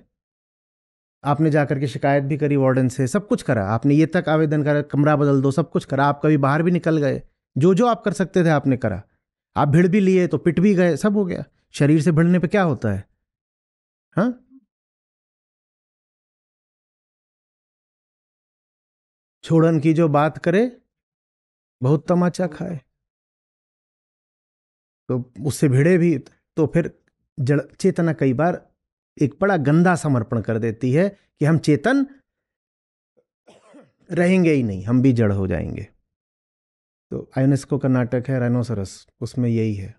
आपने जाकर के शिकायत भी करी वार्डन से, सब कुछ करा आपने, ये तक आवेदन करा कमरा बदल दो, सब कुछ करा। आप कभी बाहर भी निकल गए, जो जो आप कर सकते थे आपने करा। आप भिड़ भी लिए तो पिट भी गए, सब हो गया। शरीर से भिड़ने पे क्या होता है? हाँ, छोड़न की जो बात करे बहुत तमाचा खाए। तो उससे भिड़े भी तो फिर जड़ चेतना कई बार एक बड़ा गंदा समर्पण कर देती है कि हम चेतन रहेंगे ही नहीं, हम भी जड़ हो जाएंगे। तो आयोनेस्को का नाटक है राइनोसरस, उसमें यही है।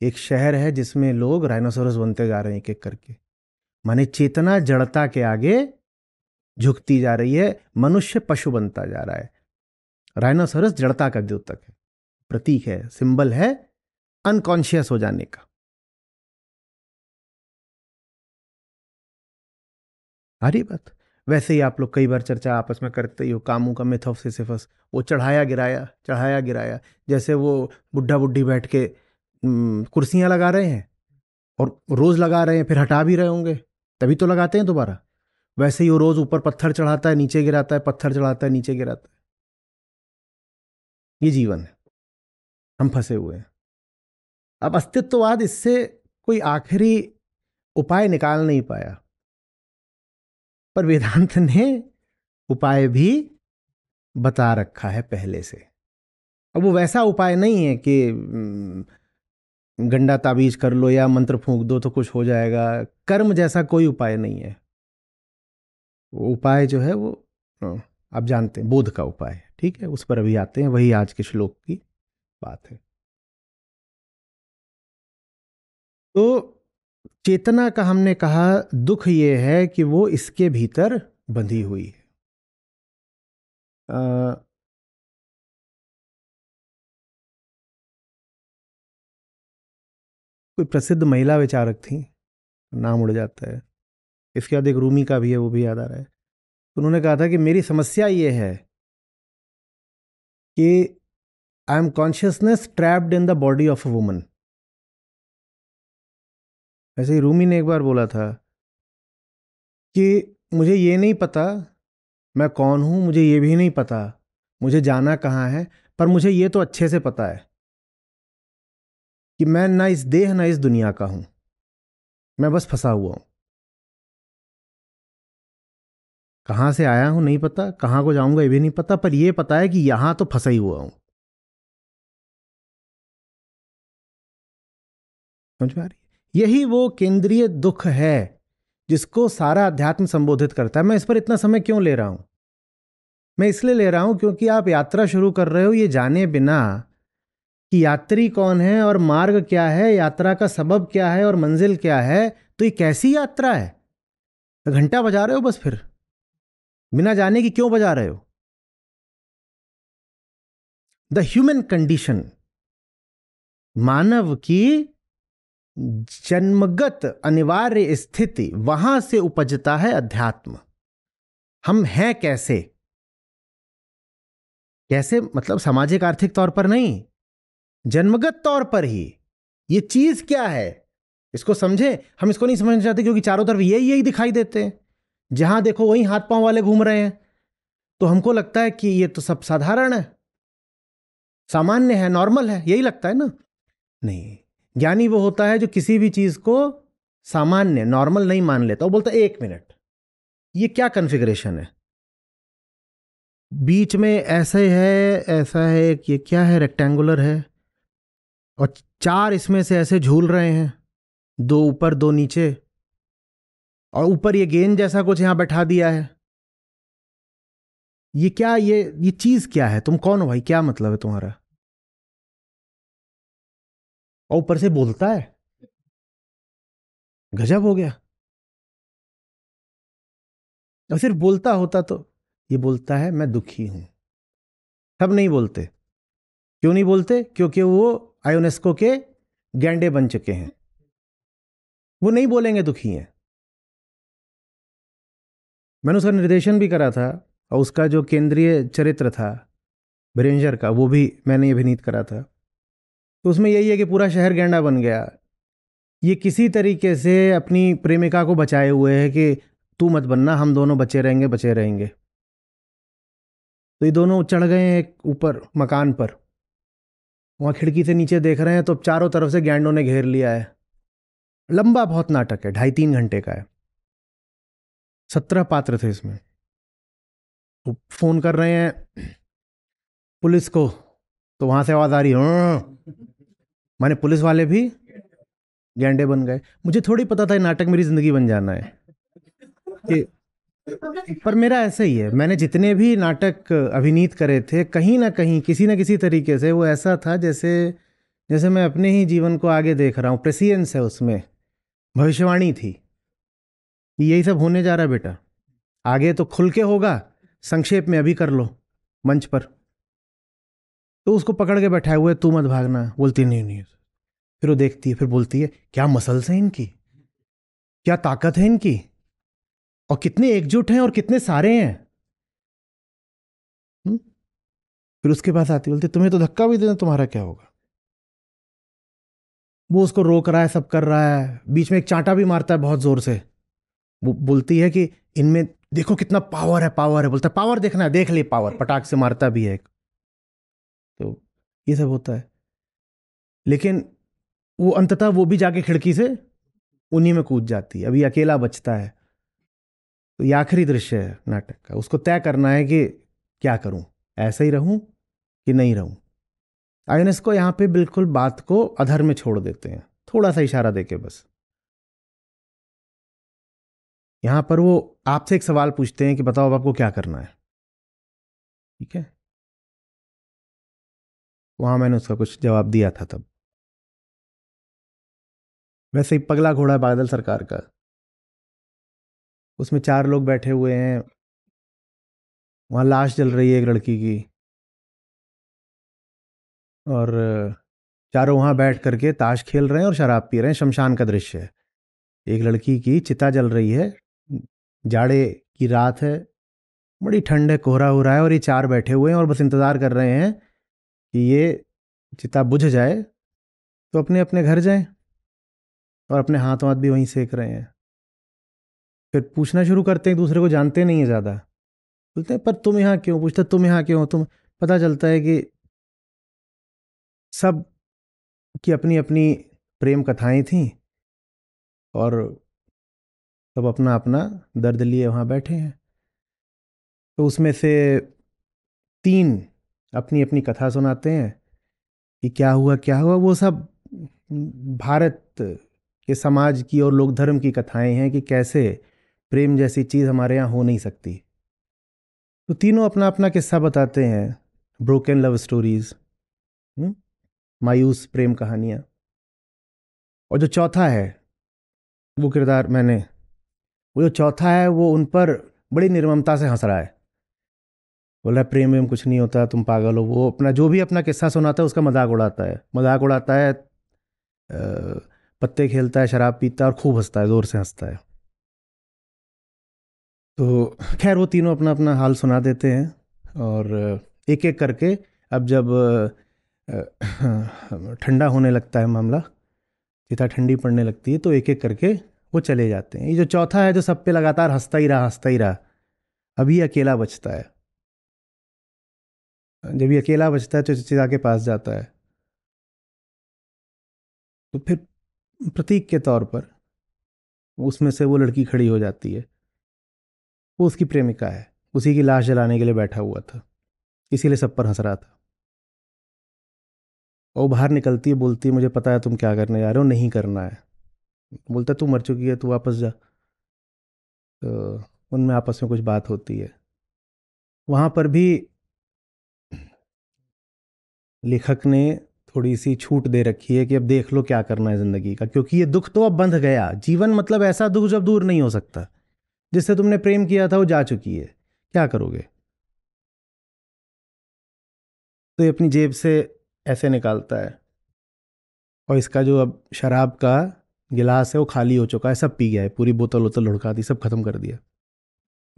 एक शहर है जिसमें लोग राइनोसरस बनते जा रहे हैं एक एक करके, माने चेतना जड़ता के आगे झुकती जा रही है, मनुष्य पशु बनता जा रहा है। राइनोसरस जड़ता का द्योतक है, प्रतीक है, सिंबल है अनकॉन्शियस हो जाने का। हरी बात। वैसे ही आप लोग कई बार चर्चा आपस में करते ही हो, कामों का मिथ ऑफ सिसिफस, वो चढ़ाया गिराया चढ़ाया गिराया। जैसे वो बुढ़ा बुढ़ी बैठ के कुर्सियां लगा रहे हैं, और रोज लगा रहे हैं, फिर हटा भी रहे होंगे, तभी तो लगाते हैं दोबारा। वैसे ही वो रोज ऊपर पत्थर चढ़ाता है, नीचे गिराता है, पत्थर चढ़ाता है, नीचे गिराता है। ये जीवन है, हम फंसे हुए हैं। अब अस्तित्ववाद इससे कोई आखिरी उपाय निकाल नहीं पाया, पर वेदांत ने उपाय भी बता रखा है पहले से। अब वो वैसा उपाय नहीं है कि गंडा ताबीज कर लो या मंत्र फूंक दो तो कुछ हो जाएगा। कर्म जैसा कोई उपाय नहीं है। वो उपाय जो है वो आप जानते हैं, बोध का उपाय है, ठीक है। उस पर अभी आते हैं, वही आज के श्लोक की बात है। तो चेतना का हमने कहा दुख ये है कि वो इसके भीतर बंधी हुई है। कोई प्रसिद्ध महिला विचारक थी, नाम उड़ जाता है, इसके बाद एक रूमी का भी है, वो भी याद आ रहा है। तो उन्होंने कहा था कि मेरी समस्या ये है कि I am consciousness trapped in the body of a woman. ऐसे ही रूमी ने एक बार बोला था कि मुझे ये नहीं पता मैं कौन हूं, मुझे ये भी नहीं पता मुझे जाना कहाँ है, पर मुझे ये तो अच्छे से पता है कि मैं ना इस देह ना इस दुनिया का हूं, मैं बस फंसा हुआ हूं। कहां से आया हूं नहीं पता, कहां को जाऊंगा ये भी नहीं पता, पर यह पता है कि यहां तो फंसा ही हुआ हूं। समझ में आ रही है? यही वो केंद्रीय दुख है जिसको सारा अध्यात्म संबोधित करता है। मैं इस पर इतना समय क्यों ले रहा हूं? मैं इसलिए ले रहा हूं क्योंकि आप यात्रा शुरू कर रहे हो ये जाने बिना कि यात्री कौन है और मार्ग क्या है, यात्रा का सबब क्या है और मंजिल क्या है। तो ये कैसी यात्रा है? घंटा बजा रहे हो बस, फिर बिना जाने की क्यों बजा रहे हो? द ह्यूमन कंडीशन, मानव की जन्मगत अनिवार्य स्थिति, वहां से उपजता है अध्यात्म। हम हैं कैसे? कैसे मतलब सामाजिक आर्थिक तौर पर नहीं, जन्मगत तौर पर ही। ये चीज क्या है इसको समझे। हम इसको नहीं समझना चाहते क्योंकि चारों तरफ यही यही दिखाई देते हैं, जहां देखो वही हाथ पांव वाले घूम रहे हैं। तो हमको लगता है कि ये तो सब साधारण है, सामान्य है, नॉर्मल है, यही लगता है ना। नहीं, ज्ञानी वो होता है जो किसी भी चीज को सामान्य नॉर्मल नहीं मान लेता। वो बोलता है 1 मिनट, ये क्या कन्फिग्रेशन है, बीच में ऐसे है, ऐसा है कि ये क्या है, रेक्टेंगुलर है और 4 इसमें से ऐसे झूल रहे हैं, 2 ऊपर 2 नीचे, और ऊपर ये गेंद जैसा कुछ यहां बैठा दिया है। ये क्या, ये चीज क्या है? तुम कौन हो भाई? क्या मतलब है तुम्हारा? और ऊपर से बोलता है, गजब हो गया। और सिर्फ बोलता होता तो, ये बोलता है मैं दुखी हूं। सब नहीं बोलते। क्यों नहीं बोलते? क्योंकि वो आयोनेस्को के गैंडे बन चुके हैं। वो नहीं बोलेंगे दुखी हैं। मैंने उसका निर्देशन भी करा था, और उसका जो केंद्रीय चरित्र था बेरेंजर का, वो भी मैंने अभिनीत करा था। तो उसमें यही है कि पूरा शहर गैंडा बन गया। ये किसी तरीके से अपनी प्रेमिका को बचाए हुए है कि तू मत बनना, हम दोनों बचे रहेंगे, बचे रहेंगे। तो ये दोनों चढ़ गए हैं एक ऊपर मकान पर, वहां खिड़की से नीचे देख रहे हैं तो चारों तरफ से गैंडों ने घेर लिया है। लंबा बहुत नाटक है, 2.5-3 घंटे का है। 17 पात्र थे इसमें। वो फोन कर रहे हैं पुलिस को, तो वहां से आवाज आ रही है, माने पुलिस वाले भी गैंडे बन गए। मुझे थोड़ी पता था ये नाटक मेरी जिंदगी बन जाना है कि, पर मेरा ऐसा ही है। मैंने जितने भी नाटक अभिनीत करे थे, कहीं ना कहीं किसी ना किसी तरीके से वो ऐसा था जैसे जैसे मैं अपने ही जीवन को आगे देख रहा हूँ। प्रेसियंस है उसमें, भविष्यवाणी थी कि यही सब होने जा रहा है बेटा, आगे तो खुल के होगा, संक्षेप में अभी कर लो मंच पर। तो उसको पकड़ के बैठाए हुए, तू मत भागना, बोलती नहीं नहीं। फिर वो देखती है, फिर बोलती है क्या मसल्स हैं इनकी, क्या ताकत है इनकी, और कितने एकजुट हैं और कितने सारे हैं। हुँ? फिर उसके पास आती, बोलती तुम्हें तो धक्का भी देना, तुम्हारा क्या होगा। वो उसको रोक रहा है, सब कर रहा है, बीच में एक चांटा भी मारता है बहुत जोर से। वो बोलती है कि इनमें देखो कितना पावर है, पावर है। बोलता है पावर देखना है, देख ले पावर, पटाख से मारता भी है एक। तो ये सब होता है, लेकिन वो अंततः वो भी जाके खिड़की से उन्हीं में कूद जाती है, अभी अकेला बचता है। तो ये आखिरी दृश्य है नाटक का, उसको तय करना है कि क्या करूं, ऐसे ही रहूं कि नहीं रहूं। आयोनेस्को यहाँ पे बिल्कुल बात को अधर में छोड़ देते हैं, थोड़ा सा इशारा देके बस। यहाँ पर वो आपसे एक सवाल पूछते हैं कि बताओ अब आपको क्या करना है। ठीक है, वहां मैंने उसका कुछ जवाब दिया था तब। वैसे ही पगला घोड़ा बादल सरकार का, उसमें 4 लोग बैठे हुए हैं, वहां लाश जल रही है एक लड़की की, और चारों वहां बैठ करके ताश खेल रहे हैं और शराब पी रहे हैं। शमशान का दृश्य है, एक लड़की की चिता जल रही है, जाड़े की रात है, बड़ी ठंड है, कोहरा हो रहा है, और ये 4 बैठे हुए हैं और बस इंतजार कर रहे हैं कि ये चिता बुझ जाए तो अपने अपने घर जाएं, और अपने हाथ वाथ भी वहीं सेक रहे हैं। फिर पूछना शुरू करते हैं, दूसरे को जानते नहीं है ज़्यादा। बोलते हैं पर तुम यहाँ क्यों, पूछते तुम यहाँ क्यों हो, तुम। पता चलता है कि सब कि अपनी अपनी प्रेम कथाएं थीं और सब अपना अपना दर्द लिए वहाँ बैठे हैं। तो उसमें से तीन अपनी अपनी कथा सुनाते हैं कि क्या हुआ। वो सब भारत के समाज की और लोक धर्म की कथाएं हैं कि कैसे प्रेम जैसी चीज़ हमारे यहाँ हो नहीं सकती। तो तीनों अपना अपना किस्सा बताते हैं, ब्रोकन लव स्टोरीज, मायूस प्रेम कहानियाँ। और जो चौथा है वो किरदार मैंने, वो जो चौथा है वो उन पर बड़ी निर्ममता से हंस रहा है, बोल रहा है प्रेम में कुछ नहीं होता, तुम पागल हो। वो अपना जो भी अपना किस्सा सुनाता है उसका मजाक उड़ाता है, मजाक उड़ाता है, पत्ते खेलता है, शराब पीता है और खूब हंसता है, ज़ोर से हंसता है। तो खैर वो तीनों अपना अपना हाल सुना देते हैं और एक एक करके अब जब ठंडा होने लगता है मामला, चिता ठंडी पड़ने लगती है, तो एक एक करके वो चले जाते हैं। ये जो चौथा है जो सब पे लगातार हंसता ही रहा, अभी अकेला बचता है। जब ये अकेला बचता है तो चिता के पास जाता है, तो फिर प्रतीक के तौर पर उसमें से वो लड़की खड़ी हो जाती है। वो उसकी प्रेमिका है, उसी की लाश जलाने के लिए बैठा हुआ था, इसीलिए सब पर हंस रहा था। और वो बाहर निकलती है, बोलती है मुझे पता है तुम क्या करने जा रहे हो, नहीं करना है। बोलता है तू मर चुकी है, तू वापस जा। तो उनमें आपस में कुछ बात होती है। वहाँ पर भी लेखक ने थोड़ी सी छूट दे रखी है कि अब देख लो क्या करना है ज़िंदगी का, क्योंकि ये दुख तो अब बंध गया। जीवन मतलब ऐसा दुख जब दूर नहीं हो सकता। जिससे तुमने प्रेम किया था वो जा चुकी है, क्या करोगे। तो ये अपनी जेब से ऐसे निकालता है, और इसका जो अब शराब का गिलास है वो खाली हो चुका है, सब पी गया है, पूरी बोतल वोतल लुढ़का दी, सब खत्म कर दिया।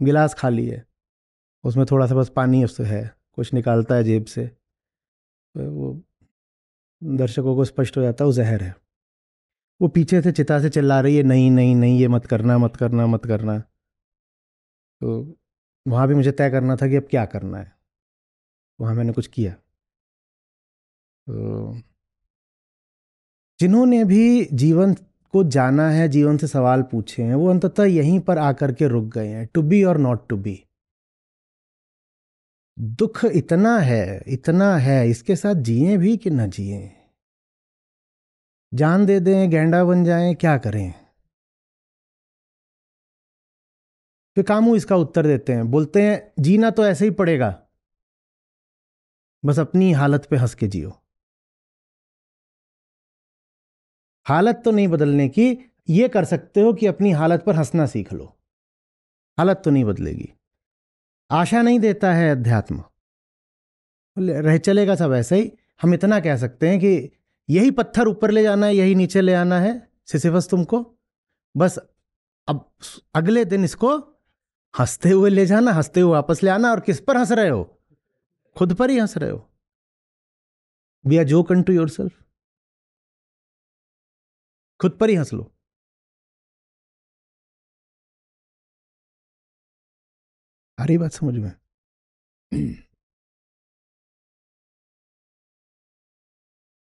गिलास खाली है, उसमें थोड़ा सा बस पानी उससे है। कुछ निकालता है जेब से, तो वो दर्शकों को स्पष्ट हो जाता है वो जहर है। वो पीछे से चिता से चिल्ला रही है नहीं नहीं नहीं, ये मत करना मत करना मत करना। तो वहाँ भी मुझे तय करना था कि अब क्या करना है। वहाँ मैंने कुछ किया। तो जिन्होंने भी जीवन को जाना है, जीवन से सवाल पूछे हैं, वो अंततः यहीं पर आकर के रुक गए हैं, टू बी और नॉट टू बी। दुख इतना है, इसके साथ जिए भी कि ना जिए, जान दे दें, गैंडा बन जाएं, क्या करें। फिर कामू इसका उत्तर देते हैं, बोलते हैं जीना तो ऐसे ही पड़ेगा, बस अपनी हालत पे हंस के जियो। हालत तो नहीं बदलने की, ये कर सकते हो कि अपनी हालत पर हंसना सीख लो। हालत तो नहीं बदलेगी। आशा नहीं देता है अध्यात्म, रह चलेगा सब ऐसे ही। हम इतना कह सकते हैं कि यही पत्थर ऊपर ले जाना है, यही नीचे ले आना है सिसिफस तुमको, बस अब अगले दिन इसको हंसते हुए ले जाना, हंसते हुए वापस ले आना। और किस पर हंस रहे हो? खुद पर ही हंस रहे हो। We are joke to yourself, खुद पर ही हंस लो। आ रही बात समझ में?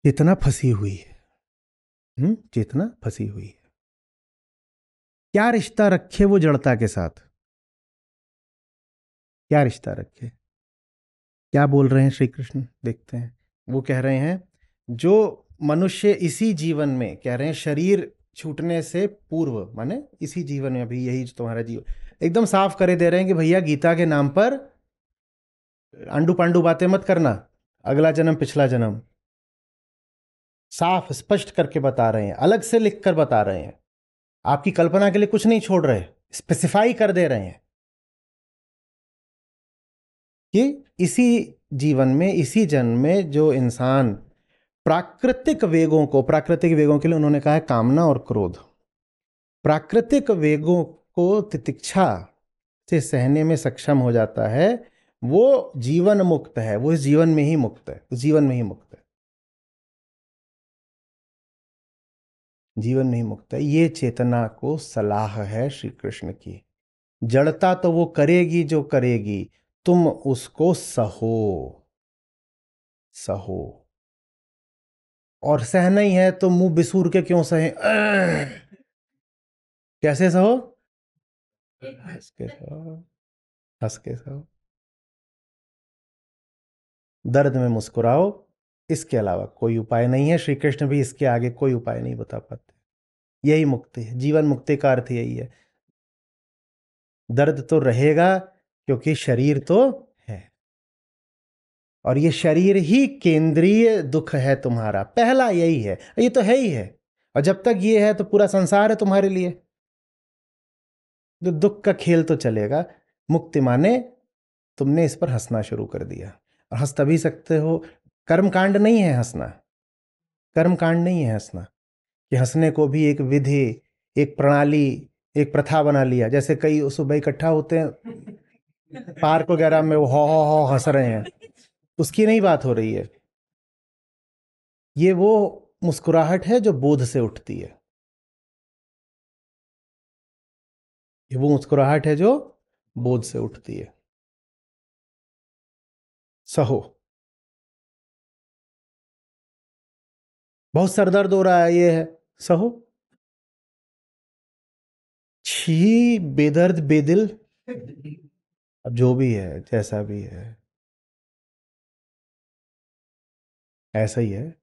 चेतना फंसी हुई है। चेतना फंसी हुई है। क्या रिश्ता रखे वो जड़ता के साथ? क्या रिश्ता रखे? क्या बोल रहे हैं श्री कृष्ण, देखते हैं। वो कह रहे हैं जो मनुष्य इसी जीवन में, कह रहे हैं शरीर छूटने से पूर्व, माने इसी जीवन में, अभी यही जो तुम्हारा जीवन, एकदम साफ करे दे रहे हैं कि भैया गीता के नाम पर अंडू पांडू बातें मत करना, अगला जन्म पिछला जन्म साफ स्पष्ट करके बता रहे हैं, अलग से लिख कर बता रहे हैं। आपकी कल्पना के लिए कुछ नहीं छोड़ रहे, स्पेसिफाई कर दे रहे हैं कि इसी जीवन में, इसी जन्म में जो इंसान प्राकृतिक वेगों के लिए उन्होंने कहा है कामना और क्रोध, प्राकृतिक वेगों को तितिक्षा से सहने में सक्षम हो जाता है, वो जीवन मुक्त है, वो इस जीवन में ही मुक्त है, उस जीवन में ही मुक्त है, जीवन में ही मुक्त है। ये चेतना को सलाह है श्री कृष्ण की। जड़ता तो वो करेगी जो करेगी, तुम उसको सहो, सहो। और सहना ही है तो मुंह बिसूर के क्यों सहे? कैसे सहो? हंस के सहो, हंस के सहो। दर्द में मुस्कुराओ, इसके अलावा कोई उपाय नहीं है। श्री कृष्ण भी इसके आगे कोई उपाय नहीं बता पाते। यही मुक्ति है, जीवन मुक्ति का अर्थ यही है। दर्द तो रहेगा क्योंकि शरीर तो है, और ये शरीर ही केंद्रीय दुख है तुम्हारा, पहला यही है, ये तो है ही है। और जब तक ये है तो पूरा संसार है तुम्हारे लिए। तो दुख का खेल तो चलेगा। मुक्ति माने तुमने इस पर हंसना शुरू कर दिया, और हंस तभी सकते हो। कर्मकांड नहीं है हंसना, कर्मकांड नहीं है हंसना, कि हंसने को भी एक विधि, एक प्रणाली, एक प्रथा बना लिया। जैसे कई सुबह इकट्ठा होते हैं पार्क वगैरह में, वो हो हंस रहे हैं, उसकी नहीं बात हो रही है। ये वो मुस्कुराहट है जो बोध से उठती है। ये वो मुस्कुराहट है जो बोध से उठती है। सहो। बहुत सरदर्द हो रहा है, ये है, सहो। छी, बेदर्द बेदिल, अब जो भी है, जैसा भी है, ऐसा ही है।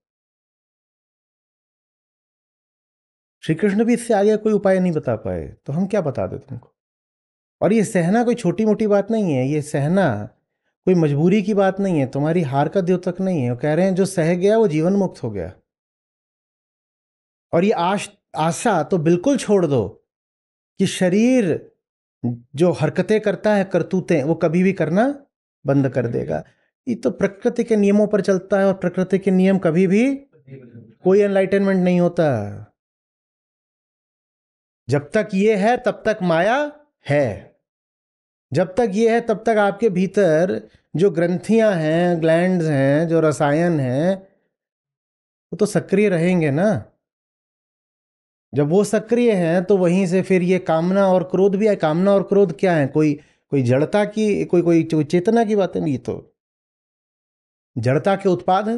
श्री कृष्ण भी इससे आगे कोई उपाय नहीं बता पाए, तो हम क्या बता दें तुमको। और ये सहना कोई छोटी मोटी बात नहीं है। ये सहना कोई मजबूरी की बात नहीं है, तुम्हारी हार का द्योतक नहीं है। वो कह रहे हैं जो सह गया वो जीवन मुक्त हो गया। और ये आशा तो बिल्कुल छोड़ दो कि शरीर जो हरकतें करता है, करतूतें, वो कभी भी करना बंद कर देगा। ये तो प्रकृति के नियमों पर चलता है, और प्रकृति के नियम कभी भी, कोई एनलाइटनमेंट नहीं होता। जब तक ये है तब तक माया है। जब तक ये है तब तक आपके भीतर जो ग्रंथियां हैं, ग्लैंड्स हैं, जो रसायन हैं, वो तो सक्रिय रहेंगे ना। जब वो सक्रिय हैं तो वहीं से फिर ये कामना और क्रोध भी है। कामना और क्रोध क्या है? कोई कोई जड़ता की, कोई चेतना की बात है नहीं, तो जड़ता के उत्पाद है।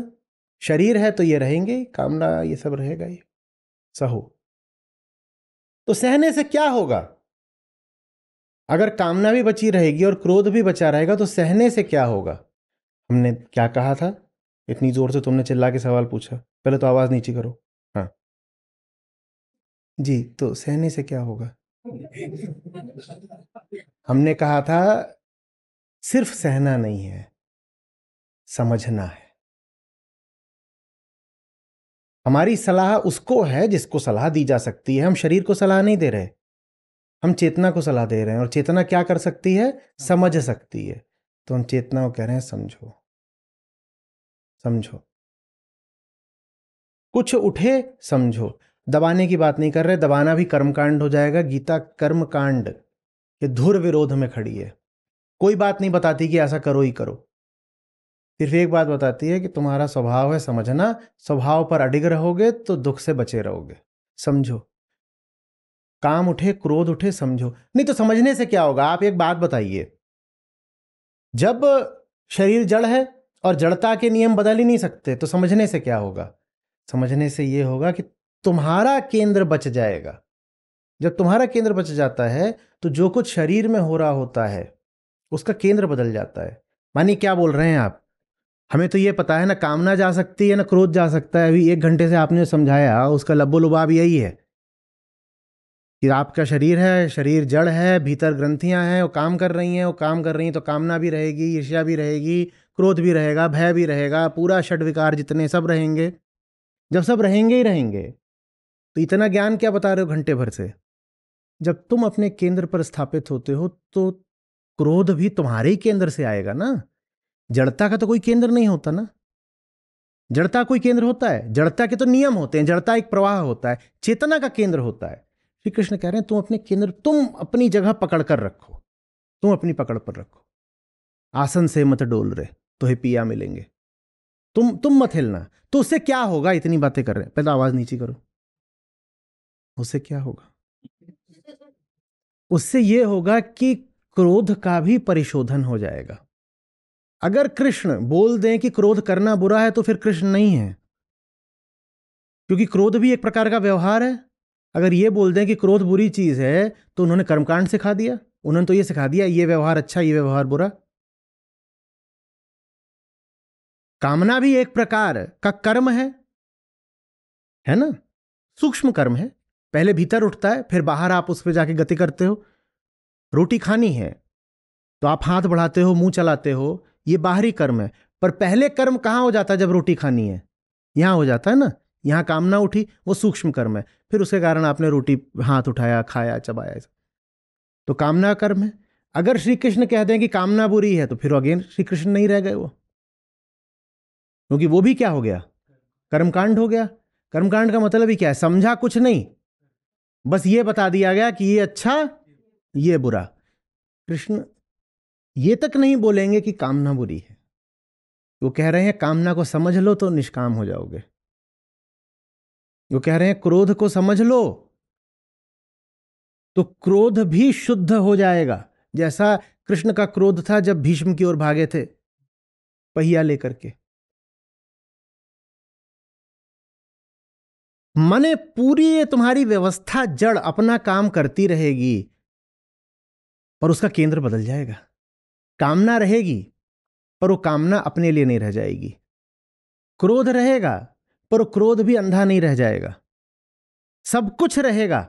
शरीर है तो ये रहेंगे, कामना ये सब रहेगा ही। सहो। तो सहने से क्या होगा? अगर कामना भी बची रहेगी और क्रोध भी बचा रहेगा तो सहने से क्या होगा? हमने क्या कहा था? इतनी जोर से तुमने चिल्ला के सवाल पूछा, पहले तो आवाज नीचे करो। हाँ जी, तो सहने से क्या होगा? हमने कहा था सिर्फ सहना नहीं है, समझना है। हमारी सलाह उसको है जिसको सलाह दी जा सकती है। हम शरीर को सलाह नहीं दे रहे, हम चेतना को सलाह दे रहे हैं। और चेतना क्या कर सकती है? समझ सकती है। तो हम चेतना को कह रहे हैं समझो, समझो, कुछ उठे, समझो। दबाने की बात नहीं कर रहे, दबाना भी कर्मकांड हो जाएगा। गीता कर्मकांड के धुर विरोध में खड़ी है। कोई बात नहीं बताती कि ऐसा करो ही करो, सिर्फ एक बात बताती है कि तुम्हारा स्वभाव है समझना, स्वभाव पर अडिग रहोगे तो दुख से बचे रहोगे। समझो, काम उठे, क्रोध उठे, समझो। नहीं तो समझने से क्या होगा? आप एक बात बताइए, जब शरीर जड़ है और जड़ता के नियम बदल ही नहीं सकते, तो समझने से क्या होगा? समझने से यह होगा कि तुम्हारा केंद्र बच जाएगा। जब तुम्हारा केंद्र बच जाता है तो जो कुछ शरीर में हो रहा होता है उसका केंद्र बदल जाता है। मानिए क्या बोल रहे हैं आप? हमें तो ये पता है ना, कामना जा सकती है ना क्रोध जा सकता है। अभी 1 घंटे से आपने समझाया, उसका लब्बो लुबाब यही है कि आपका शरीर है, शरीर जड़ है, भीतर ग्रंथियां हैं, वो काम कर रही हैं, वो काम कर रही हैं तो कामना भी रहेगी, ईर्ष्या भी रहेगी, क्रोध भी रहेगा, भय भी रहेगा, पूरा षड विकार जितने सब रहेंगे। जब सब रहेंगे ही रहेंगे तो इतना ज्ञान क्या बता रहे हो घंटे भर से? जब तुम अपने केंद्र पर स्थापित होते हो तो क्रोध भी तुम्हारे ही केंद्र से आएगा ना। जड़ता का तो कोई केंद्र नहीं होता ना। जड़ता कोई केंद्र होता है? जड़ता के तो नियम होते हैं, जड़ता एक प्रवाह होता है, चेतना का केंद्र होता है। श्री कृष्ण कह रहे हैं तुम अपने केंद्र, तुम अपनी जगह पकड़ कर रखो, तुम अपनी पकड़ पर रखो। आसन से मत डोल रहे तो ही पिया मिलेंगे। तुम मत हिलना। तो उससे क्या होगा? इतनी बातें कर रहे हैं, पहले आवाज नीचे करो। उससे क्या होगा? उससे यह होगा कि क्रोध का भी परिशोधन हो जाएगा। अगर कृष्ण बोल दें कि क्रोध करना बुरा है तो फिर कृष्ण नहीं है। क्योंकि क्रोध भी एक प्रकार का व्यवहार है। अगर ये बोल दें कि क्रोध बुरी चीज है तो उन्होंने कर्मकांड सिखा दिया। उन्होंने तो ये सिखा दिया ये व्यवहार अच्छा, ये व्यवहार बुरा। कामना भी एक प्रकार का कर्म है ना, सूक्ष्म कर्म है। पहले भीतर उठता है, फिर बाहर आप उस पर जाके गति करते हो। रोटी खानी है तो आप हाथ बढ़ाते हो, मुंह चलाते हो, ये बाहरी कर्म है। पर पहले कर्म कहां हो जाता है जब रोटी खानी है? यहां हो जाता है ना। यहां कामना उठी, वो सूक्ष्म कर्म है। फिर उसके कारण आपने रोटी हाथ उठाया, खाया, चबाया, तो कामना कर्म है। अगर श्री कृष्ण कह दें कि कामना बुरी है तो फिर अगेन श्री कृष्ण नहीं रह गए वो, क्योंकि वो भी क्या हो गया? कर्मकांड हो गया। कर्मकांड का मतलब ही क्या है? समझा कुछ नहीं, बस ये बता दिया गया कि ये अच्छा, ये बुरा। कृष्ण ये तक नहीं बोलेंगे कि कामना बुरी है। वो कह रहे हैं कामना को समझ लो तो निष्काम हो जाओगे। वो कह रहे हैं क्रोध को समझ लो तो क्रोध भी शुद्ध हो जाएगा। जैसा कृष्ण का क्रोध था जब भीष्म की ओर भागे थे पहिया लेकर के। माने पूरी ये तुम्हारी व्यवस्था जड़ अपना काम करती रहेगी पर उसका केंद्र बदल जाएगा। कामना रहेगी पर वो कामना अपने लिए नहीं रह जाएगी। क्रोध रहेगा पर वो क्रोध भी अंधा नहीं रह जाएगा। सब कुछ रहेगा,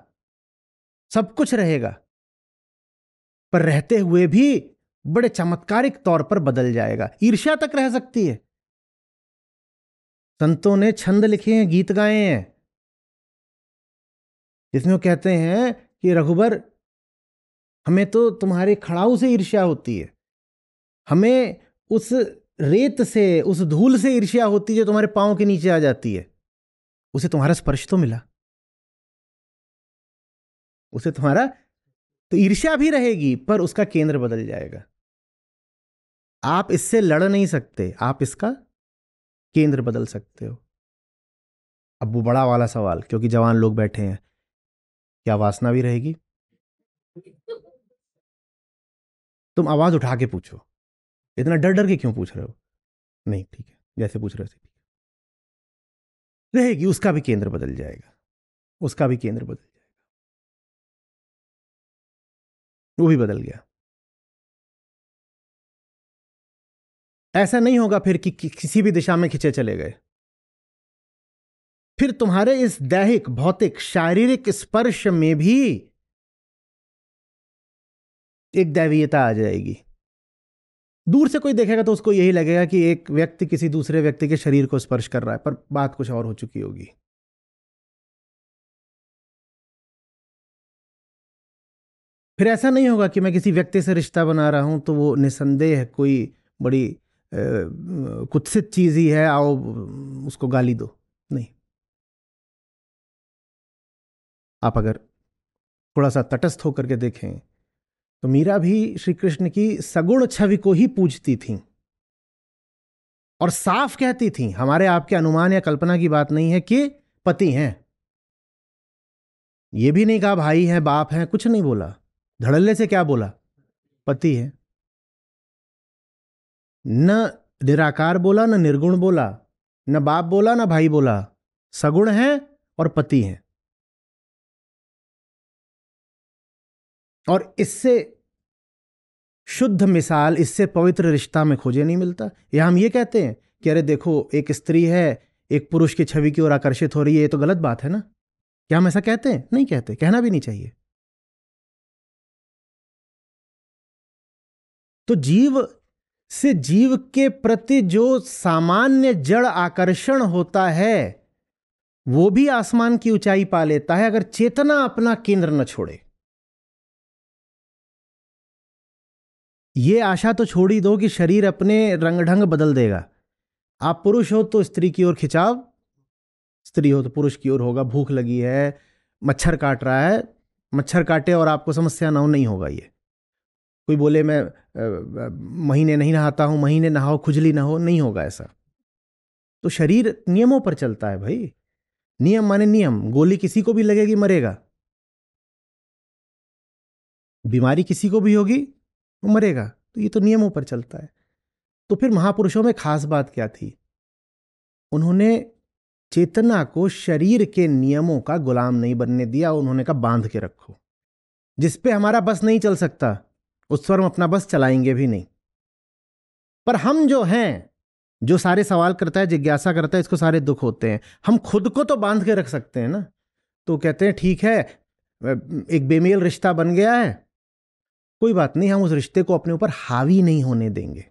सब कुछ रहेगा, पर रहते हुए भी बड़े चमत्कारिक तौर पर बदल जाएगा। ईर्ष्या तक रह सकती है। संतों ने छंद लिखे हैं, गीत गाए हैं, जिसमें वो कहते हैं कि रघुबर हमें तो तुम्हारे खड़ाऊ से ईर्ष्या होती है, हमें उस रेत से, उस धूल से ईर्ष्या होती है जो तुम्हारे पांव के नीचे आ जाती है। उसे तुम्हारा स्पर्श तो मिला, उसे तुम्हारा, तो ईर्ष्या भी रहेगी पर उसका केंद्र बदल जाएगा। आप इससे लड़ नहीं सकते, आप इसका केंद्र बदल सकते हो। अब वो बड़ा वाला सवाल, क्योंकि जवान लोग बैठे हैं, क्या वासना भी रहेगी? तुम आवाज उठा के पूछो, इतना डर डर के क्यों पूछ रहे हो? नहीं, ठीक है, जैसे पूछ रहे थे ठीक है। रहेगी, उसका भी केंद्र बदल जाएगा, उसका भी केंद्र बदल जाएगा। वो भी बदल गया। ऐसा नहीं होगा फिर कि किसी भी दिशा में खिंचे चले गए। फिर तुम्हारे इस दैहिक, भौतिक, शारीरिक स्पर्श में भी एक दैवीयता आ जाएगी। दूर से कोई देखेगा तो उसको यही लगेगा कि एक व्यक्ति किसी दूसरे व्यक्ति के शरीर को स्पर्श कर रहा है, पर बात कुछ और हो चुकी होगी। फिर ऐसा नहीं होगा कि मैं किसी व्यक्ति से रिश्ता बना रहा हूं तो वो निसंदेह कोई बड़ी कुत्सित चीज ही है, आओ उसको गाली दो। नहीं, आप अगर थोड़ा सा तटस्थ होकर के देखें तो मीरा भी श्री कृष्ण की सगुण छवि को ही पूजती थीं और साफ कहती थीं, हमारे आपके अनुमान या कल्पना की बात नहीं है कि पति हैं। ये भी नहीं कहा भाई हैं, बाप हैं, कुछ नहीं बोला। धड़ल्ले से क्या बोला? पति है। न निराकार बोला, न निर्गुण बोला, न बाप बोला, न भाई बोला, सगुण है और पति है। और इससे शुद्ध मिसाल, इससे पवित्र रिश्ता में खोजे नहीं मिलता। या हम ये कहते हैं कि अरे देखो, एक स्त्री है, एक पुरुष की छवि की ओर आकर्षित हो रही है, ये तो गलत बात है ना। क्या हम ऐसा कहते हैं? नहीं कहते, कहना भी नहीं चाहिए। तो जीव से जीव के प्रति जो सामान्य जड़ आकर्षण होता है वो भी आसमान की ऊंचाई पा लेता है, अगर चेतना अपना केंद्र न छोड़े। ये आशा तो छोड़ ही दो कि शरीर अपने रंग ढंग बदल देगा। आप पुरुष हो तो स्त्री की ओर खिंचाव, स्त्री हो तो पुरुष की ओर होगा। भूख लगी है, मच्छर काट रहा है, मच्छर काटे और आपको समस्या ना हो, नहीं होगा ये। कोई बोले मैं महीने नहीं नहाता हूं, महीने नहाओ खुजली ना हो, नहीं होगा ऐसा। तो शरीर नियमों पर चलता है भाई। नियम माने नियम। गोली किसी को भी लगेगी, मरेगा। बीमारी किसी को भी होगी, वो मरेगा। तो ये तो नियमों पर चलता है। तो फिर महापुरुषों में खास बात क्या थी? उन्होंने चेतना को शरीर के नियमों का गुलाम नहीं बनने दिया। उन्होंने कहा बांध के रखो, जिस पे हमारा बस नहीं चल सकता उस पर हम अपना बस चलाएंगे भी नहीं। पर हम जो हैं, जो सारे सवाल करता है, जिज्ञासा करता है, इसको सारे दुख होते हैं। हम खुद को तो बांध के रख सकते हैं ना। तो कहते हैं ठीक है, एक बेमेल रिश्ता बन गया है, कोई बात नहीं, हम उस रिश्ते को अपने ऊपर हावी नहीं होने देंगे।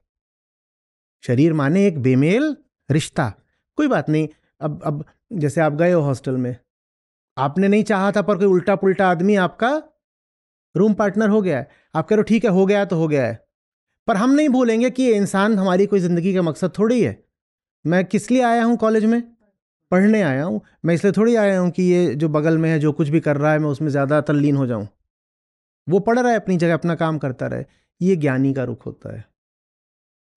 शरीर माने एक बेमेल रिश्ता, कोई बात नहीं। अब जैसे आप गए हो हॉस्टल में, आपने नहीं चाहा था, पर कोई उल्टा पुल्टा आदमी आपका रूम पार्टनर हो गया है। आप कह रहे हो ठीक है, हो गया तो हो गया है, पर हम नहीं भूलेंगे कि ये इंसान हमारी कोई जिंदगी का मकसद थोड़ी है। मैं किस लिए आया हूं कॉलेज में? पढ़ने आया हूं। मैं इसलिए थोड़ी आया हूं कि ये जो बगल में है जो कुछ भी कर रहा है मैं उसमें ज्यादा तल्लीन हो जाऊं। वो पढ़ रहा है अपनी जगह, अपना काम करता रहे। ये ज्ञानी का रुख होता है।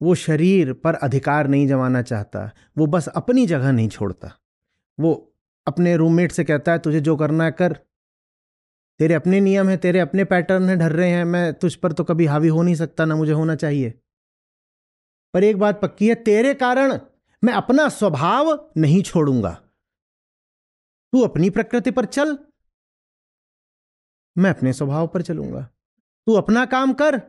वो शरीर पर अधिकार नहीं जमाना चाहता, वो बस अपनी जगह नहीं छोड़ता। वो अपने रूममेट से कहता है तुझे जो करना है कर, तेरे अपने नियम है, तेरे अपने पैटर्न है, ढल रहे हैं, मैं तुझ पर तो कभी हावी हो नहीं सकता, ना मुझे होना चाहिए। पर एक बात पक्की है, तेरे कारण मैं अपना स्वभाव नहीं छोड़ूंगा। तू अपनी प्रकृति पर चल, मैं अपने स्वभाव पर चलूंगा। तू अपना काम कर,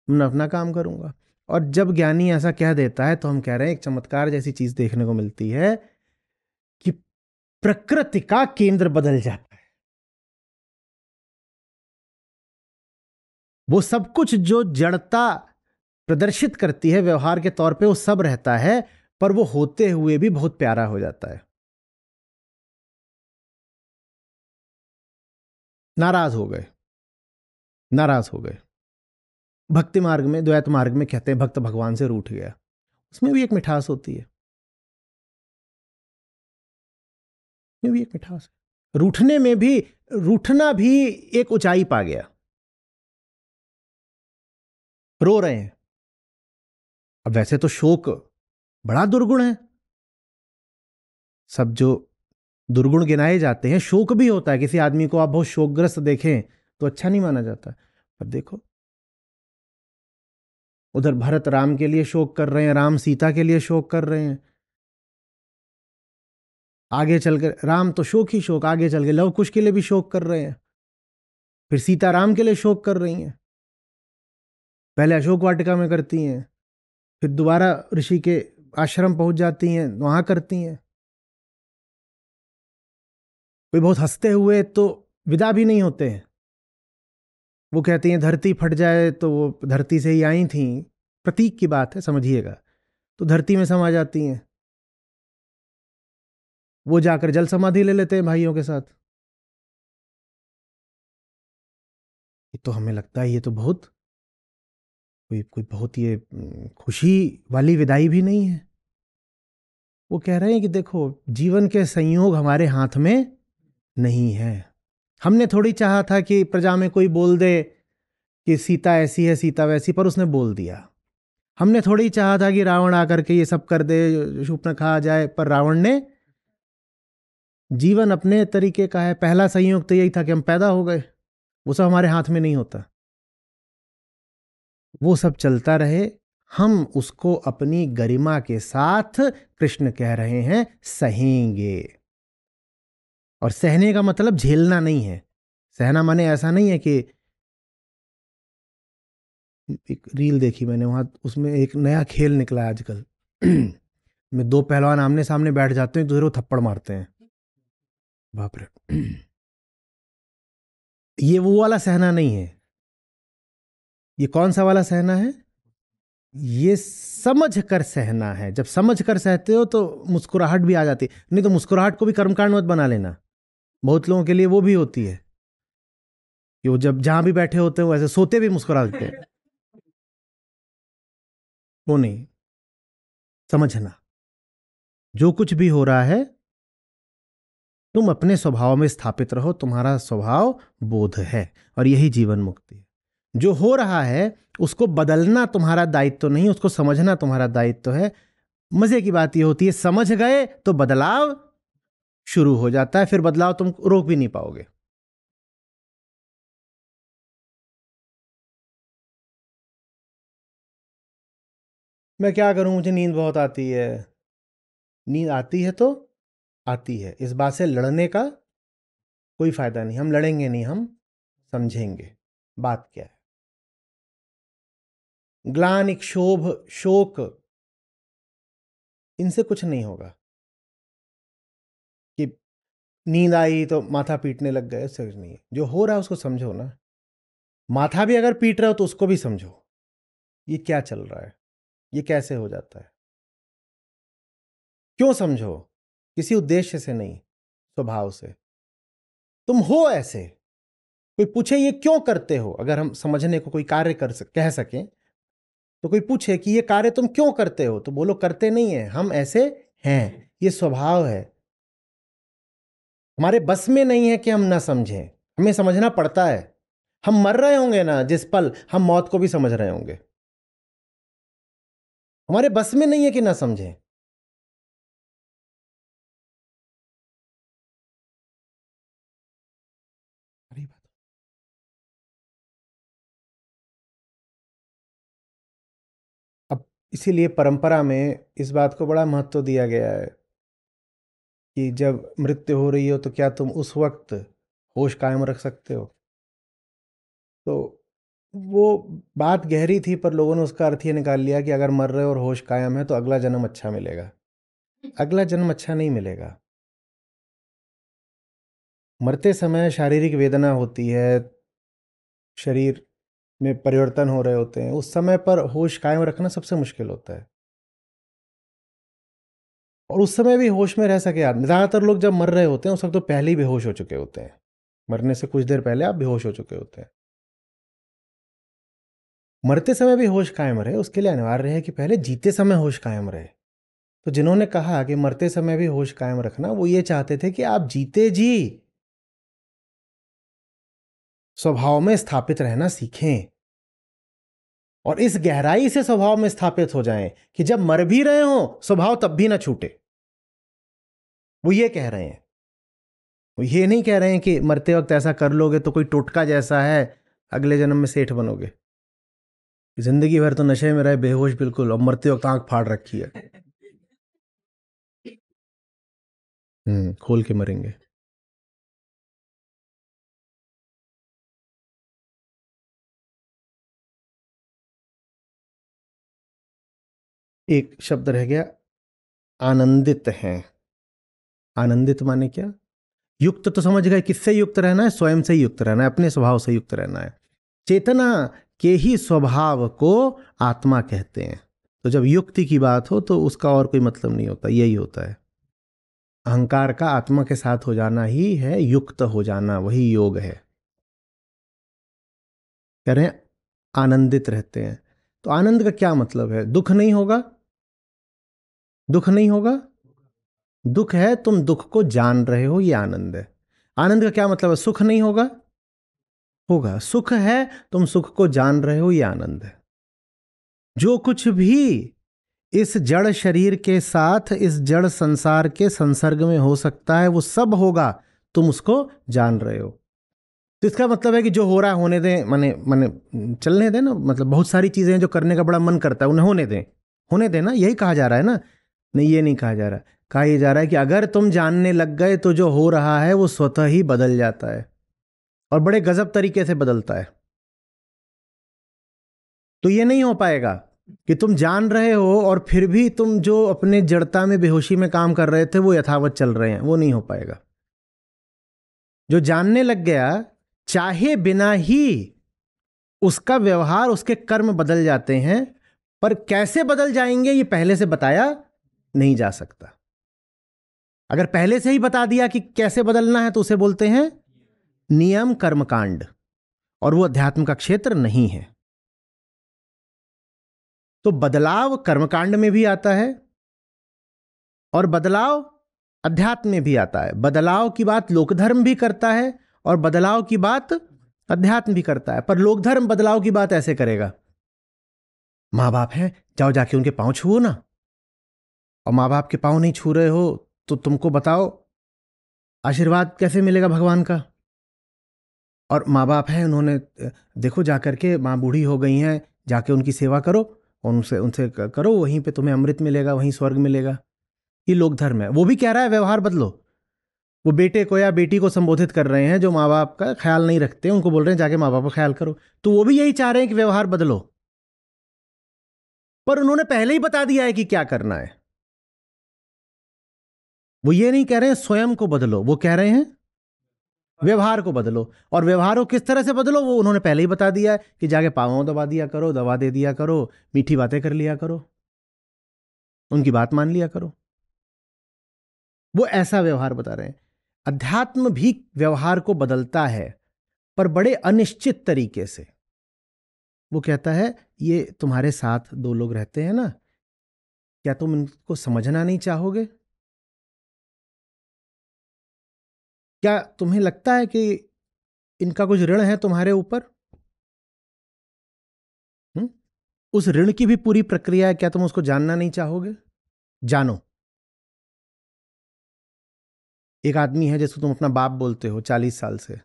मैं अपना काम करूंगा। और जब ज्ञानी ऐसा कह देता है तो हम कह रहे हैं एक चमत्कार जैसी चीज देखने को मिलती है कि प्रकृति का केंद्र बदल जाता है। वो सब कुछ जो जड़ता प्रदर्शित करती है व्यवहार के तौर पे, वो सब रहता है, पर वो होते हुए भी बहुत प्यारा हो जाता है। नाराज हो गए, नाराज हो गए। भक्ति मार्ग में, द्वैत मार्ग में कहते हैं भक्त भगवान से रूठ गया। उसमें भी एक मिठास होती है, उसमें भी एक मिठास है। रूठने में भी, रूठना भी एक ऊंचाई पा गया। रो रहे हैं। अब वैसे तो शोक बड़ा दुर्गुण है, सब जो दुर्गुण गिनाए जाते हैं शोक भी होता है। किसी आदमी को आप बहुत शोकग्रस्त देखें तो अच्छा नहीं माना जाता। पर देखो, उधर भरत राम के लिए शोक कर रहे हैं, राम सीता के लिए शोक कर रहे हैं। आगे चलकर राम तो शोक ही शोक, आगे चल के लव कुश के लिए भी शोक कर रहे हैं, फिर सीता राम के लिए शोक कर रही हैं। पहले अशोक वाटिका में करती हैं, फिर दोबारा ऋषि के आश्रम पहुंच जाती हैं, वहां करती हैं। कोई बहुत हंसते हुए तो विदा भी नहीं होते हैं। वो कहती हैं धरती फट जाए, तो वो धरती से ही आई थी, प्रतीक की बात है समझिएगा, तो धरती में समा जाती हैं। वो जाकर जल समाधि ले लेते हैं भाइयों के साथ। ये तो हमें लगता है ये तो बहुत कोई कोई बहुत ये खुशी वाली विदाई भी नहीं है। वो कह रहे हैं कि देखो, जीवन के संयोग हमारे हाथ में नहीं है। हमने थोड़ी चाहा था कि प्रजा में कोई बोल दे कि सीता ऐसी है, सीता वैसी, पर उसने बोल दिया। हमने थोड़ी चाहा था कि रावण आकर के ये सब कर दे, शूर्पणखा आ जाए, पर रावण ने, जीवन अपने तरीके का है। पहला संयोग तो यही था कि हम पैदा हो गए, वो सब हमारे हाथ में नहीं होता। वो सब चलता रहे, हम उसको अपनी गरिमा के साथ, कृष्ण कह रहे हैं, सहेंगे। और सहने का मतलब झेलना नहीं है। सहना माने ऐसा नहीं है कि, एक रील देखी मैंने, वहां उसमें एक नया खेल निकला आजकल में दो पहलवान आमने सामने बैठ जाते हैं, एक दूसरे को थप्पड़ मारते हैं। बाप रे ये वो वाला सहना नहीं है। ये कौन सा वाला सहना है? ये समझ कर सहना है। जब समझ कर सहते हो तो मुस्कुराहट भी आ जाती है। नहीं तो मुस्कुराहट को भी कर्मकांड मत बना लेना। बहुत लोगों के लिए वो भी होती है कि वो जब जहां भी बैठे होते हैं वैसे सोते भी मुस्कुरा देते हैं। वो नहीं, समझना जो कुछ भी हो रहा है, तुम अपने स्वभाव में स्थापित रहो। तुम्हारा स्वभाव बोध है, और यही जीवन मुक्ति है। जो हो रहा है उसको बदलना तुम्हारा दायित्व नहीं, उसको समझना तुम्हारा दायित्व है। मजे की बात यह होती है, समझ गए तो बदलाव शुरू हो जाता है, फिर बदलाव तुम रोक भी नहीं पाओगे। मैं क्या करूं, मुझे नींद बहुत आती है। नींद आती है तो आती है। इस बात से लड़ने का कोई फायदा नहीं, हम लड़ेंगे नहीं, हम समझेंगे बात क्या है। ग्लानि, क्षोभ, शोक, इनसे कुछ नहीं होगा कि नींद आई तो माथा पीटने लग गए, ऐसा कुछ नहीं है। जो हो रहा है उसको समझो ना। माथा भी अगर पीट रहे हो तो उसको भी समझो, ये क्या चल रहा है, ये कैसे हो जाता है। क्यों समझो? किसी उद्देश्य से नहीं, स्वभाव से। तुम हो ऐसे। कोई पूछे ये क्यों करते हो, अगर हम समझने को कोई कार्य कह सकें तो कोई पूछे कि ये कार्य तुम क्यों करते हो, तो बोलो करते नहीं है, हम ऐसे हैं, ये स्वभाव है। हमारे बस में नहीं है कि हम ना समझें, हमें समझना पड़ता है। हम मर रहे होंगे ना जिस पल, हम मौत को भी समझ रहे होंगे। हमारे बस में नहीं है कि ना समझें। अब इसीलिए परंपरा में इस बात को बड़ा महत्व दिया गया है कि जब मृत्यु हो रही हो तो क्या तुम उस वक्त होश कायम रख सकते हो। तो वो बात गहरी थी, पर लोगों ने उसका अर्थ ये निकाल लिया कि अगर मर रहे हो और होश कायम है तो अगला जन्म अच्छा मिलेगा। अगला जन्म अच्छा नहीं मिलेगा। मरते समय शारीरिक वेदना होती है, शरीर में परिवर्तन हो रहे होते हैं, उस समय पर होश कायम रखना सबसे मुश्किल होता है। और उस समय भी होश में रह सके आदमी, ज़्यादातर लोग जब मर रहे होते हैं उस वक्त तो पहले ही बेहोश हो चुके होते हैं। मरने से कुछ देर पहले आप बेहोश हो चुके होते हैं। मरते समय भी होश कायम रहे उसके लिए अनिवार्य है कि पहले जीते समय होश कायम रहे। तो जिन्होंने कहा कि मरते समय भी होश कायम रखना, वो ये चाहते थे कि आप जीते जी स्वभाव में स्थापित रहना सीखें और इस गहराई से स्वभाव में स्थापित हो जाएं कि जब मर भी रहे हो स्वभाव तब भी ना छूटे। वो ये कह रहे हैं, वो ये नहीं कह रहे हैं कि मरते वक्त ऐसा कर लोगे तो कोई टोटका जैसा है अगले जन्म में सेठ बनोगे। जिंदगी भर तो नशे में रहे बेहोश बिल्कुल, और मरते वक्त आंख फाड़ रखी है। खोल के मरेंगे। एक शब्द रह गया, आनंदित हैं। आनंदित माने क्या? युक्त तो समझ गए, किससे युक्त रहना है? स्वयं से युक्त रहना है, अपने स्वभाव से युक्त रहना है। चेतना के ही स्वभाव को आत्मा कहते हैं। तो जब युक्ति की बात हो तो उसका और कोई मतलब नहीं होता, यही होता है। अहंकार का आत्मा के साथ हो जाना ही है युक्त हो जाना, वही योग है। कह रहे हैं आनंदित रहते हैं। तो आनंद का क्या मतलब है? दुख नहीं होगा, दुख नहीं होगा। दुख है, तुम दुख को जान रहे हो, ये आनंद है। आनंद का क्या मतलब है? सुख नहीं होगा, होगा। सुख है, तुम सुख को जान रहे हो, ये आनंद है। जो कुछ भी इस जड़ शरीर के साथ, इस जड़ संसार के संसर्ग में हो सकता है, वो सब होगा, तुम उसको जान रहे हो। तो इसका मतलब है कि जो हो रहा है होने दें, माने माने चलने दें ना। मतलब बहुत सारी चीजें हैं जो करने का बड़ा मन करता है, उन्हें होने दें, होने दें ना, यही कहा जा रहा है ना। नहीं, ये नहीं कहा जा रहा। कहा यह जा रहा है कि अगर तुम जानने लग गए तो जो हो रहा है वो स्वतः ही बदल जाता है, और बड़े गजब तरीके से बदलता है। तो ये नहीं हो पाएगा कि तुम जान रहे हो और फिर भी तुम जो अपने जड़ता में, बेहोशी में काम कर रहे थे वो यथावत चल रहे हैं, वो नहीं हो पाएगा। जो जानने लग गया, चाहे बिना ही उसका व्यवहार, उसके कर्म बदल जाते हैं, पर कैसे बदल जाएंगे ये पहले से बताया नहीं जा सकता। अगर पहले से ही बता दिया कि कैसे बदलना है तो उसे बोलते हैं नियम कर्मकांड, और वो अध्यात्म का क्षेत्र नहीं है। तो बदलाव कर्मकांड में भी आता है और बदलाव अध्यात्म में भी आता है। बदलाव की बात लोकधर्म भी करता है और बदलाव की बात अध्यात्म भी करता है। पर लोकधर्म बदलाव की बात ऐसे करेगा, माँ बाप हैं, जाओ जाके उनके पांव छुओ ना। और माँ बाप के पांव नहीं छू रहे हो तो तुमको बताओ आशीर्वाद कैसे मिलेगा भगवान का। और माँ बाप हैं, उन्होंने देखो जाकर के, माँ बूढ़ी हो गई हैं, जाके उनकी सेवा करो, उनसे उनसे करो, वहीं पे तुम्हें अमृत मिलेगा, वहीं स्वर्ग मिलेगा। ये लोक धर्म है। वो भी कह रहा है व्यवहार बदलो। वो बेटे को या बेटी को संबोधित कर रहे हैं जो माँ बाप का ख्याल नहीं रखते, उनको बोल रहे हैं जाके माँ बाप का ख्याल करो। तो वो भी यही चाह रहे हैं कि व्यवहार बदलो, पर उन्होंने पहले ही बता दिया है कि क्या करना है। वो ये नहीं कह रहे हैं स्वयं को बदलो, वो कह रहे हैं व्यवहार को बदलो। और व्यवहार को किस तरह से बदलो वो उन्होंने पहले ही बता दिया है कि जाके पाँव दबा दिया करो, दवा दे दिया करो, मीठी बातें कर लिया करो, उनकी बात मान लिया करो। वो ऐसा व्यवहार बता रहे हैं। अध्यात्म भी व्यवहार को बदलता है, पर बड़े अनिश्चित तरीके से। वो कहता है ये तुम्हारे साथ दो लोग रहते हैं ना, क्या तुम इनको समझना नहीं चाहोगे? क्या तुम्हें लगता है कि इनका कुछ ऋण है तुम्हारे ऊपर? उस ऋण की भी पूरी प्रक्रिया है, क्या तुम उसको जानना नहीं चाहोगे? जानो। एक आदमी है जिसको तुम अपना बाप बोलते हो 40 साल से,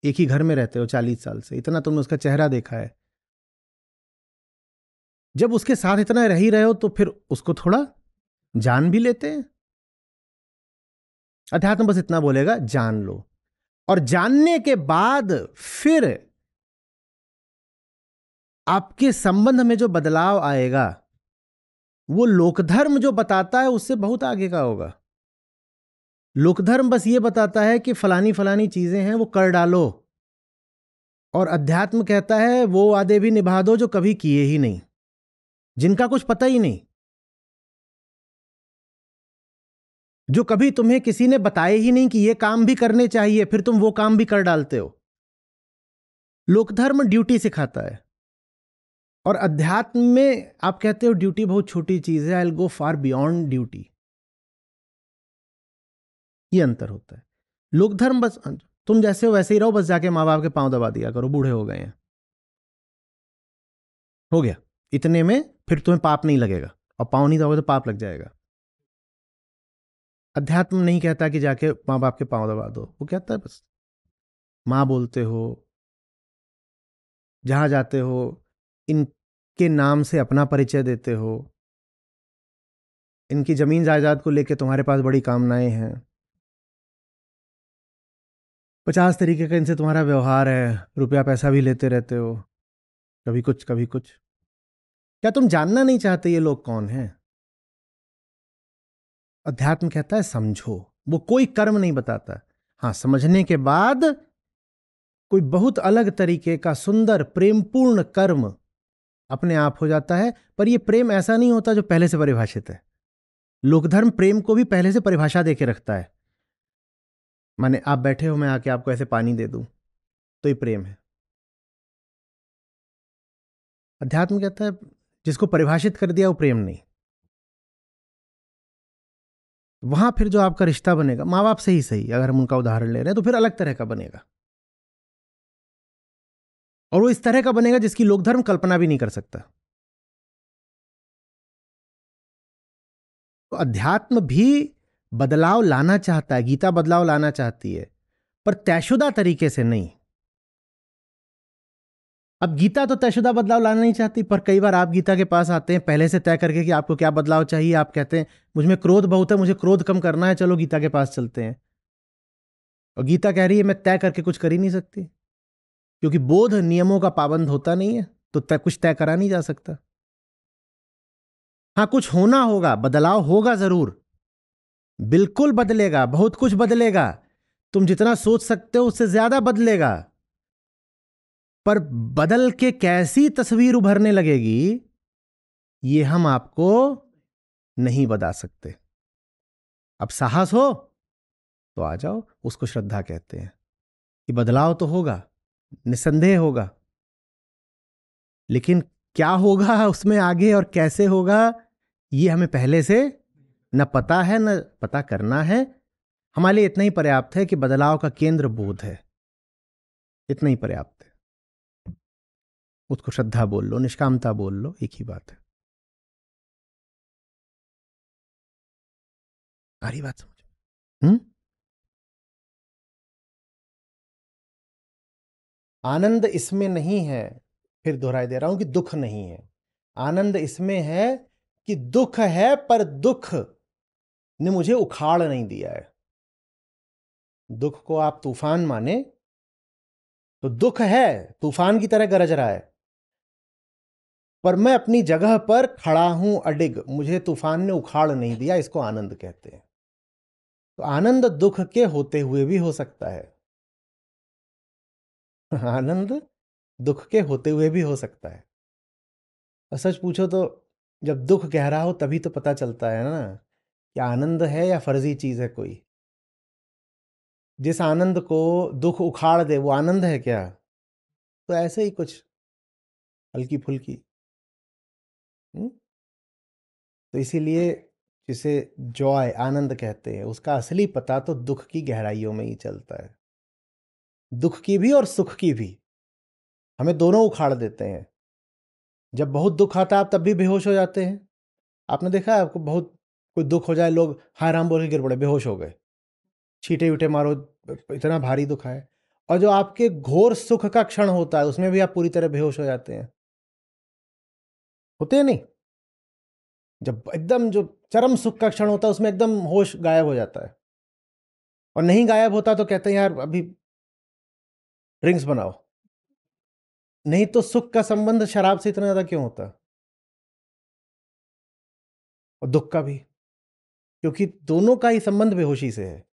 एक ही घर में रहते हो 40 साल से, इतना तुमने उसका चेहरा देखा है। जब उसके साथ इतना रह ही रहे हो तो फिर उसको थोड़ा जान भी लेते हैं। अध्यात्म बस इतना बोलेगा जान लो, और जानने के बाद फिर आपके संबंध में जो बदलाव आएगा वो लोकधर्म जो बताता है उससे बहुत आगे का होगा। लोकधर्म बस ये बताता है कि फलानी फलानी चीजें हैं वो कर डालो, और अध्यात्म कहता है वो वादे भी निभा दो जो कभी किए ही नहीं, जिनका कुछ पता ही नहीं, जो कभी तुम्हें किसी ने बताए ही नहीं कि ये काम भी करने चाहिए, फिर तुम वो काम भी कर डालते हो। लोकधर्म ड्यूटी सिखाता है, और अध्यात्म में आप कहते हो ड्यूटी बहुत छोटी चीज है, I will go far beyond duty. ये अंतर होता है। लोकधर्म बस तुम जैसे हो वैसे ही रहो, बस जाके माँ बाप के पांव दबा दिया करो, बूढ़े हो गए हैं, हो गया इतने में, फिर तुम्हें पाप नहीं लगेगा, और पांव नहीं दबाओगे तो पाप लग जाएगा। अध्यात्म नहीं कहता कि जाके माँ बाप के पांव दबा दो, वो कहता है बस माँ बोलते हो, जहां जाते हो इनके नाम से अपना परिचय देते हो, इनकी जमीन जायदाद को लेके तुम्हारे पास बड़ी कामनाएं हैं, 50 तरीके का इनसे तुम्हारा व्यवहार है, रुपया पैसा भी लेते रहते हो, कभी कुछ कभी कुछ। क्या तुम जानना नहीं चाहते ये लोग कौन हैं? अध्यात्म कहता है समझो। वो कोई कर्म नहीं बताता, हाँ समझने के बाद कोई बहुत अलग तरीके का सुंदर प्रेमपूर्ण कर्म अपने आप हो जाता है। पर यह प्रेम ऐसा नहीं होता जो पहले से परिभाषित है। लोकधर्म प्रेम को भी पहले से परिभाषा देके रखता है। माने आप बैठे हो, मैं आके आपको ऐसे पानी दे दूं तो ये प्रेम है। अध्यात्म कहता है जिसको परिभाषित कर दिया वो प्रेम नहीं। वहां फिर जो आपका रिश्ता बनेगा माँ बाप से ही सही, अगर हम उनका उदाहरण ले रहे हैं तो फिर अलग तरह का बनेगा, और वो इस तरह का बनेगा जिसकी लोकधर्म कल्पना भी नहीं कर सकता। तो अध्यात्म भी बदलाव लाना चाहता है, गीता बदलाव लाना चाहती है, पर तयशुदा तरीके से नहीं। अब गीता तो तयशुदा बदलाव लाना नहीं चाहती, पर कई बार आप गीता के पास आते हैं पहले से तय करके कि आपको क्या बदलाव चाहिए। आप कहते हैं मुझ में क्रोध बहुत है, मुझे क्रोध कम करना है, चलो गीता के पास चलते हैं। और गीता कह रही है मैं तय करके कुछ कर ही नहीं सकती, क्योंकि बोध नियमों का पाबंद होता नहीं है, तो कुछ तय करा नहीं जा सकता। हाँ कुछ होना होगा, बदलाव होगा जरूर, बिल्कुल बदलेगा, बहुत कुछ बदलेगा, तुम जितना सोच सकते हो उससे ज्यादा बदलेगा। पर बदल के कैसी तस्वीर उभरने लगेगी ये हम आपको नहीं बता सकते। अब साहस हो तो आ जाओ, उसको श्रद्धा कहते हैं। कि बदलाव तो होगा, निसंदेह होगा, लेकिन क्या होगा उसमें आगे और कैसे होगा ये हमें पहले से न पता है न पता करना है। हमारे लिए इतना ही पर्याप्त है कि बदलाव का केंद्र बोध है, इतना ही पर्याप्त है। उसको श्रद्धा बोल लो, निष्कामता बोल लो, एक ही बात है। आ रही बात समझ? आनंद इसमें नहीं है, फिर दोहराई दे रहा हूं कि दुख नहीं है। आनंद इसमें है कि दुख है, पर दुख ने मुझे उखाड़ नहीं दिया है। दुख को आप तूफान माने तो दुख है, तूफान की तरह गरज रहा है, पर मैं अपनी जगह पर खड़ा हूं अडिग, मुझे तूफान ने उखाड़ नहीं दिया। इसको आनंद कहते हैं। तो आनंद दुख के होते हुए भी हो सकता है। आनंद दुख के होते हुए भी हो सकता है। और सच पूछो तो जब दुख गहरा हो तभी तो पता चलता है ना कि आनंद है या फर्जी चीज है कोई। जिस आनंद को दुख उखाड़ दे वो आनंद है क्या? तो ऐसे ही कुछ हल्की फुल्की। हम्म? तो इसीलिए जिसे जॉय आनंद कहते हैं उसका असली पता तो दुख की गहराइयों में ही चलता है। दुख की भी और सुख की भी। हमें दोनों उखाड़ देते हैं। जब बहुत दुख आता है आप तब भी बेहोश हो जाते हैं। आपने देखा है, आपको बहुत कोई दुख हो जाए लोग हाय राम बोल के गिर पड़े, बेहोश हो गए, छींटे वीटे मारो, इतना भारी दुख है। और जो आपके घोर सुख का क्षण होता है उसमें भी आप पूरी तरह बेहोश हो जाते हैं। होते हैं नहीं? जब एकदम जो चरम सुख का क्षण होता है उसमें एकदम होश गायब हो जाता है। और नहीं गायब होता तो कहते हैं यार अभी ड्रिंक्स बनाओ। नहीं तो सुख का संबंध शराब से इतना ज्यादा क्यों होता? और दुख का भी, क्योंकि दोनों का ही संबंध बेहोशी से है।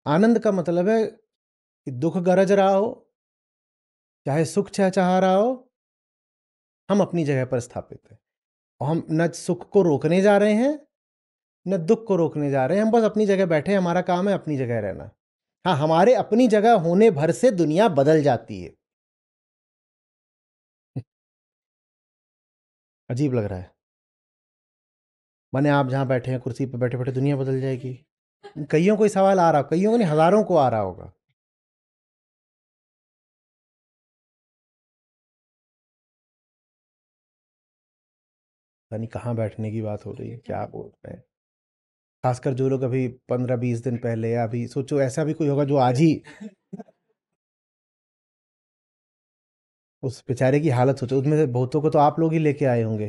आनंद का मतलब है कि दुख गरज रहा हो चाहे सुख चहचहा रहा हो, हम अपनी जगह पर स्थापित हैं। और हम न सुख को रोकने जा रहे हैं न दुख को रोकने जा रहे हैं, हम बस अपनी जगह बैठे हैं। हमारा काम है अपनी जगह रहना। हाँ, हमारे अपनी जगह होने भर से दुनिया बदल जाती है। अजीब लग रहा है। माने आप जहां बैठे हैं कुर्सी पर बैठे बैठे दुनिया बदल जाएगी। कईयों को ये सवाल आ रहा, कईयों को नहीं, हजारों को आ रहा होगा। पता नहीं कहाँ बैठने की बात हो रही है, क्या बोल रहे हैं। खासकर जो लोग अभी 15-20 दिन पहले, या अभी सोचो ऐसा भी कोई होगा जो आज ही, उस बेचारे की हालत सोचो। उसमें से बहुतों को तो आप लोग ही लेके आए होंगे।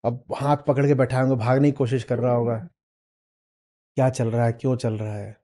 अब हाथ पकड़ के बैठा होंगे, भागने की कोशिश कर रहा होगा। क्या चल रहा है, क्यों चल रहा है।